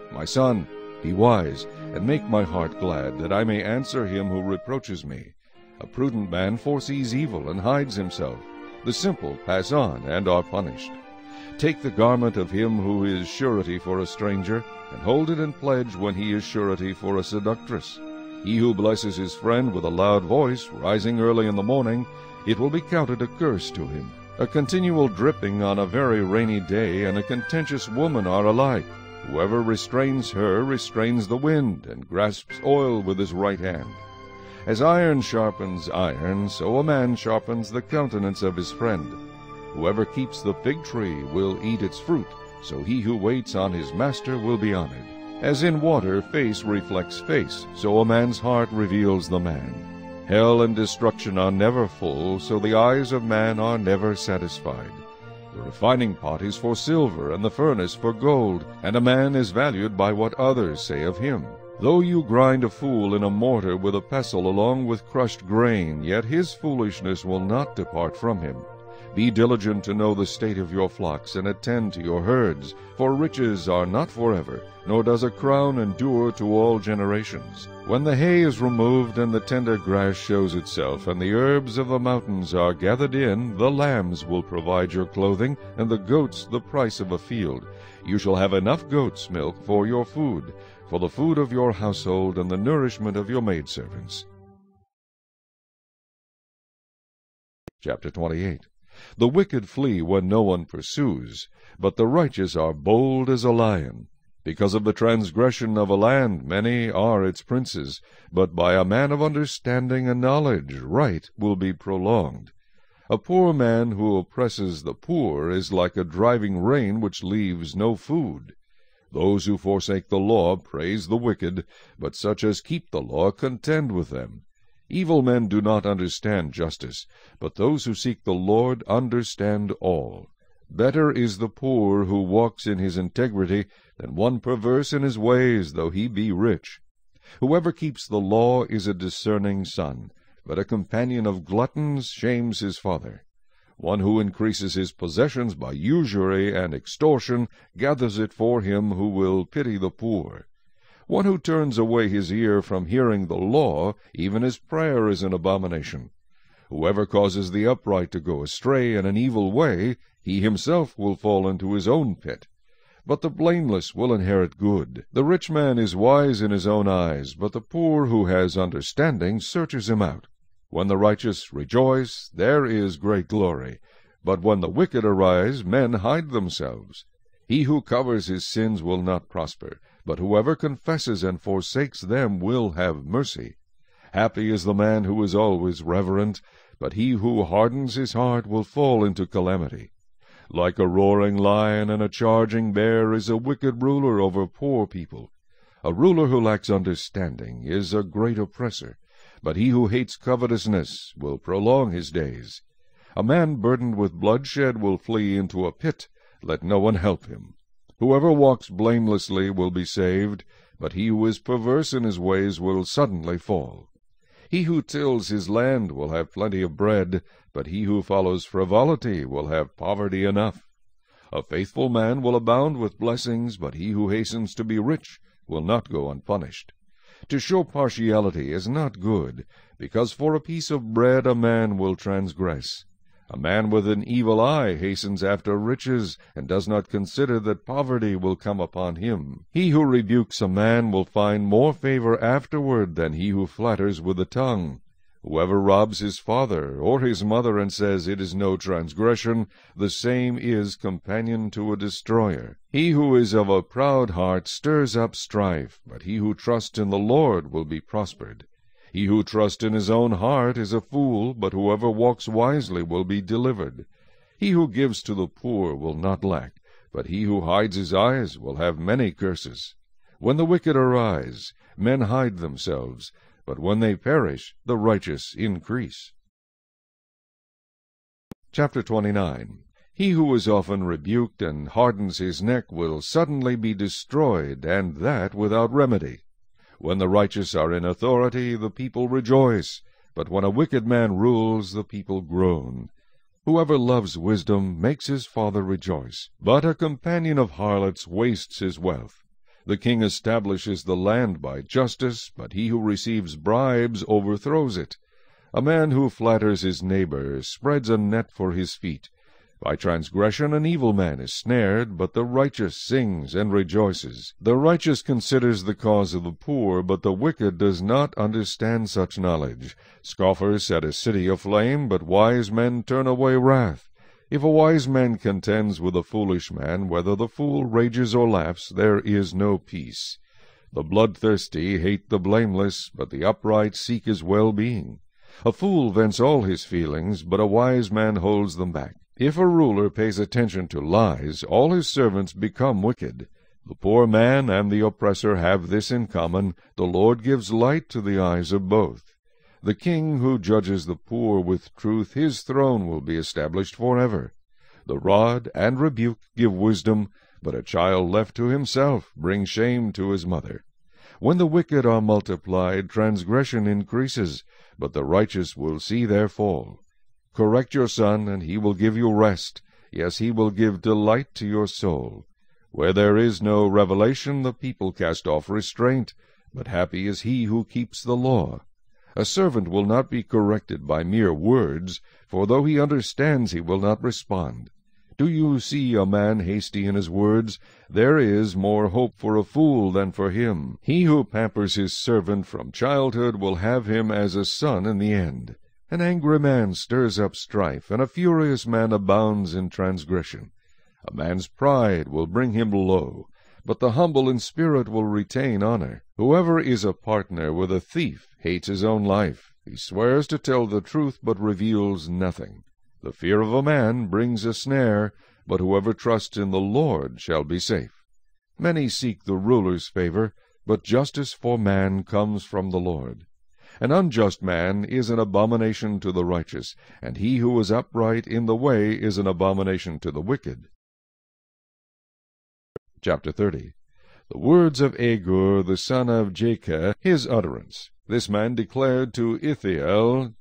My son, be wise, and make my heart glad, that I may answer him who reproaches me. A prudent man foresees evil and hides himself. The simple pass on and are punished. Take the garment of him who is surety for a stranger, and hold it in pledge when he is surety for a seductress. He who blesses his friend with a loud voice, rising early in the morning, it will be counted a curse to him. A continual dripping on a very rainy day and a contentious woman are alike. Whoever restrains her restrains the wind, and grasps oil with his right hand. As iron sharpens iron, so a man sharpens the countenance of his friend. Whoever keeps the fig tree will eat its fruit, so he who waits on his master will be honored. As in water face reflects face, so a man's heart reveals the man. Hell and destruction are never full, so the eyes of man are never satisfied. The refining pot is for silver, and the furnace for gold, and a man is valued by what others say of him. Though you grind a fool in a mortar with a pestle along with crushed grain, yet his foolishness will not depart from him. Be diligent to know the state of your flocks, and attend to your herds, for riches are not forever, nor does a crown endure to all generations. When the hay is removed, and the tender grass shows itself, and the herbs of the mountains are gathered in, the lambs will provide your clothing, and the goats the price of a field. You shall have enough goat's milk for your food, for the food of your household, and the nourishment of your maidservants. Chapter 28. The wicked flee when no one pursues, but the righteous are bold as a lion. Because of the transgression of a land many are its princes, but by a man of understanding and knowledge right will be prolonged. A poor man who oppresses the poor is like a driving rain which leaves no food. Those who forsake the law praise the wicked, but such as keep the law contend with them. Evil men do not understand justice, but those who seek the Lord understand all. Better is the poor who walks in his integrity than one perverse in his ways, though he be rich. Whoever keeps the law is a discerning son, but a companion of gluttons shames his father. One who increases his possessions by usury and extortion gathers it for him who will pity the poor. One who turns away his ear from hearing the law, even his prayer is an abomination. Whoever causes the upright to go astray in an evil way, he himself will fall into his own pit. But the blameless will inherit good. The rich man is wise in his own eyes, but the poor who has understanding searches him out. When the righteous rejoice, there is great glory. But when the wicked arise, men hide themselves. He who covers his sins will not prosper, but whoever confesses and forsakes them will have mercy. Happy is the man who is always reverent, but he who hardens his heart will fall into calamity. Like a roaring lion and a charging bear is a wicked ruler over poor people. A ruler who lacks understanding is a great oppressor, but he who hates covetousness will prolong his days. A man burdened with bloodshed will flee into a pit. Let no one help him. Whoever walks blamelessly will be saved, but he who is perverse in his ways will suddenly fall. He who tills his land will have plenty of bread, but he who follows frivolity will have poverty enough. A faithful man will abound with blessings, but he who hastens to be rich will not go unpunished. To show partiality is not good, because for a piece of bread a man will transgress. A man with an evil eye hastens after riches, and does not consider that poverty will come upon him. He who rebukes a man will find more favor afterward than he who flatters with the tongue. Whoever robs his father or his mother and says it is no transgression, the same is companion to a destroyer. He who is of a proud heart stirs up strife, but he who trusts in the Lord will be prospered. He who trusts in his own heart is a fool, but whoever walks wisely will be delivered. He who gives to the poor will not lack, but he who hides his eyes will have many curses. When the wicked arise, men hide themselves, but when they perish, the righteous increase. Chapter 29. He who is often rebuked and hardens his neck will suddenly be destroyed, and that without remedy. When the righteous are in authority, the people rejoice, but when a wicked man rules, the people groan. Whoever loves wisdom makes his father rejoice, but a companion of harlots wastes his wealth. The king establishes the land by justice, but he who receives bribes overthrows it. A man who flatters his neighbor spreads a net for his feet. By transgression an evil man is snared, but the righteous sings and rejoices. The righteous considers the cause of the poor, but the wicked does not understand such knowledge. Scoffers set a city aflame, but wise men turn away wrath. If a wise man contends with a foolish man, whether the fool rages or laughs, there is no peace. The bloodthirsty hate the blameless, but the upright seek his well-being. A fool vents all his feelings, but a wise man holds them back. If a ruler pays attention to lies, all his servants become wicked. The poor man and the oppressor have this in common: the Lord gives light to the eyes of both. The king who judges the poor with truth, his throne will be established forever. The rod and rebuke give wisdom, but a child left to himself brings shame to his mother. When the wicked are multiplied, transgression increases, but the righteous will see their fall. Correct your son, and he will give you rest. Yes, he will give delight to your soul. Where there is no revelation, the people cast off restraint, but happy is he who keeps the law. A servant will not be corrected by mere words, for though he understands, he will not respond. Do you see a man hasty in his words? There is more hope for a fool than for him. He who pampers his servant from childhood will have him as a son in the end. An angry man stirs up strife, and a furious man abounds in transgression. A man's pride will bring him low, but the humble in spirit will retain honor. Whoever is a partner with a thief hates his own life. He swears to tell the truth, but reveals nothing. The fear of a man brings a snare, but whoever trusts in the Lord shall be safe. Many seek the ruler's favor, but justice for man comes from the Lord. An unjust man is an abomination to the righteous, and he who is upright in the way is an abomination to the wicked. Chapter 30. The words of Agur the son of Jakeh, his utterance. This man declared to Ithiel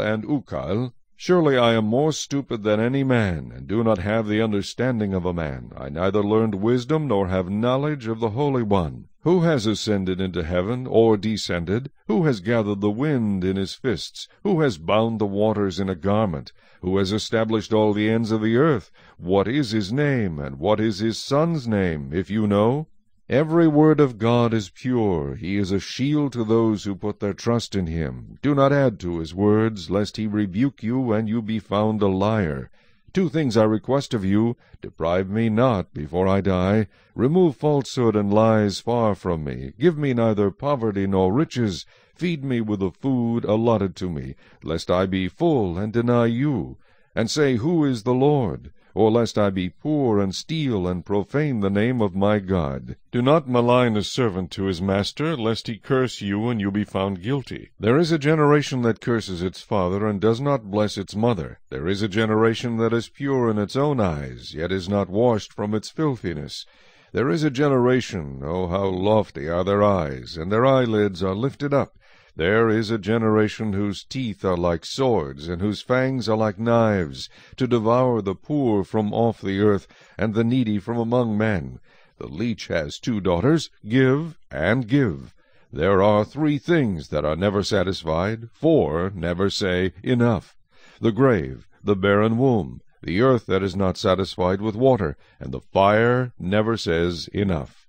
and Ukal, Surely I am more stupid than any man, and do not have the understanding of a man. I neither learned wisdom, nor have knowledge of the Holy One. Who has ascended into heaven, or descended? Who has gathered the wind in his fists? Who has bound the waters in a garment? Who has established all the ends of the earth? What is his name, and what is his son's name, if you know? Every word of God is pure. He is a shield to those who put their trust in him. Do not add to his words, lest he rebuke you, and you be found a liar. 2 things I request of you. Deprive me not before I die. Remove falsehood and lies far from me. Give me neither poverty nor riches. Feed me with the food allotted to me, lest I be full and deny you, and say, Who is the Lord? Or lest I be poor and steal and profane the name of my God. Do not malign a servant to his master, lest he curse you and you be found guilty. There is a generation that curses its father and does not bless its mother. There is a generation that is pure in its own eyes, yet is not washed from its filthiness. There is a generation, oh, how lofty are their eyes, and their eyelids are lifted up. There is a generation whose teeth are like swords, and whose fangs are like knives, to devour the poor from off the earth, and the needy from among men. The leech has 2 daughters. Give and give. There are 3 things that are never satisfied. 4 never say, Enough. The grave, the barren womb, the earth that is not satisfied with water, and the fire never says, Enough.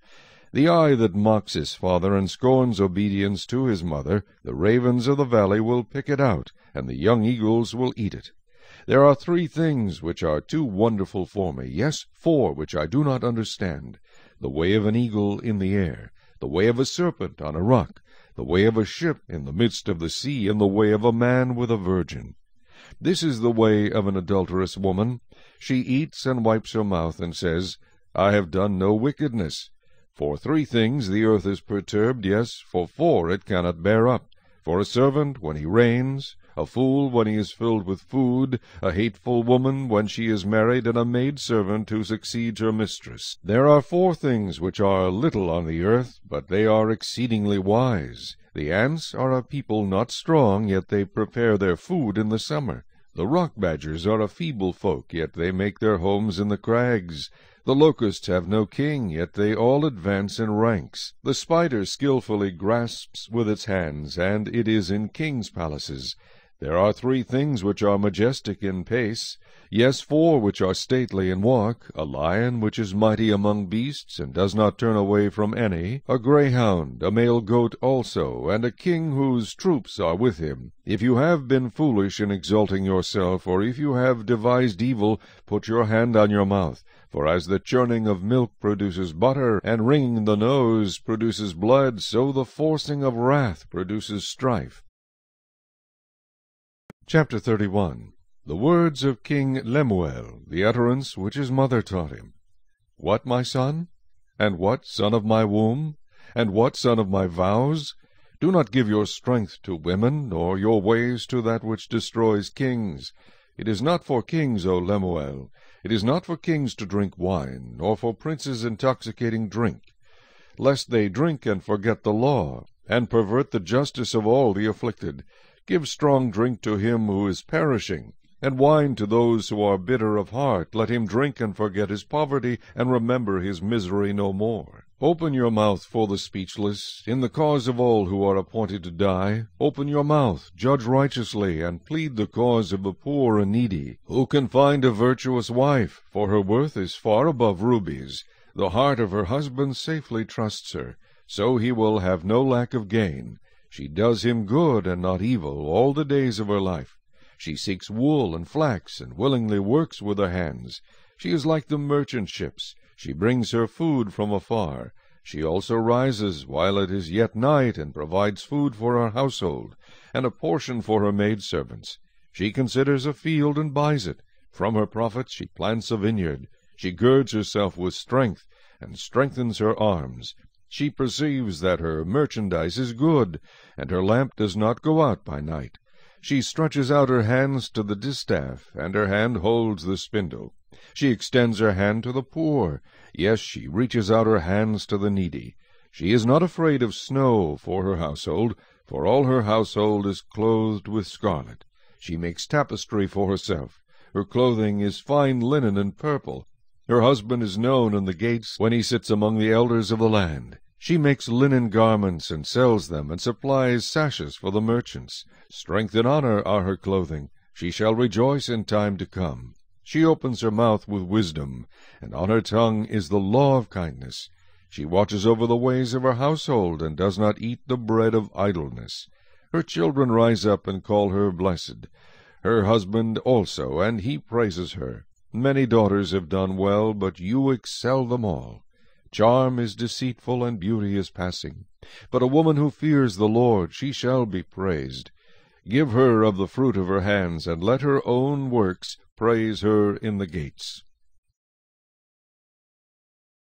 The eye that mocks his father and scorns obedience to his mother, the ravens of the valley will pick it out, and the young eagles will eat it. There are 3 things which are too wonderful for me, yes, 4 which I do not understand. The way of an eagle in the air, the way of a serpent on a rock, the way of a ship in the midst of the sea, and the way of a man with a virgin. This is the way of an adulterous woman. She eats and wipes her mouth, and says, I have done no wickedness. For 3 things the earth is perturbed, yes, for 4 it cannot bear up. For a servant when he reigns, a fool when he is filled with food, a hateful woman when she is married, and a maidservant who succeeds her mistress. There are 4 things which are little on the earth, but they are exceedingly wise. The ants are a people not strong, yet they prepare their food in the summer. The rock badgers are a feeble folk, yet they make their homes in the crags. The locusts have no king, yet they all advance in ranks. The spider skillfully grasps with its hands, and it is in kings' palaces. There are 3 things which are majestic in pace, yes, 4 which are stately in walk, a lion which is mighty among beasts, and does not turn away from any, a greyhound, a male goat also, and a king whose troops are with him. If you have been foolish in exalting yourself, or if you have devised evil, put your hand on your mouth. For as the churning of milk produces butter, and wringing the nose produces blood, so the forcing of wrath produces strife. Chapter 31. The words of King Lemuel, the utterance which his mother taught him. What, my son? And what, son of my womb? And what, son of my vows? Do not give your strength to women, nor your ways to that which destroys kings. It is not for kings, O Lemuel. It is not for kings to drink wine, nor for princes intoxicating drink, lest they drink and forget the law, and pervert the justice of all the afflicted. Give strong drink to him who is perishing, and wine to those who are bitter of heart. Let him drink and forget his poverty, and remember his misery no more. Open your mouth for the speechless, in the cause of all who are appointed to die. Open your mouth, judge righteously, and plead the cause of the poor and needy. Who can find a virtuous wife? For her worth is far above rubies. The heart of her husband safely trusts her, so he will have no lack of gain. She does him good and not evil all the days of her life. She seeks wool and flax, and willingly works with her hands. She is like the merchant ships. She brings her food from afar. She also rises while it is yet night, and provides food for her household, and a portion for her maidservants. She considers a field and buys it. From her profits she plants a vineyard. She girds herself with strength, and strengthens her arms. She perceives that her merchandise is good, and her lamp does not go out by night. She stretches out her hands to the distaff, and her hand holds the spindle. She extends her hand to the poor. Yes, she reaches out her hands to the needy. She is not afraid of snow for her household, for all her household is clothed with scarlet. She makes tapestry for herself. Her clothing is fine linen and purple. Her husband is known in the gates when he sits among the elders of the land. She makes linen garments and sells them, and supplies sashes for the merchants. Strength and honor are her clothing. She shall rejoice in time to come. She opens her mouth with wisdom, and on her tongue is the law of kindness. She watches over the ways of her household, and does not eat the bread of idleness. Her children rise up and call her blessed. Her husband also, and he praises her. Many daughters have done well, but you excel them all. Charm is deceitful, and beauty is passing. But a woman who fears the Lord, she shall be praised. Give her of the fruit of her hands, and let her own works praise her in the gates.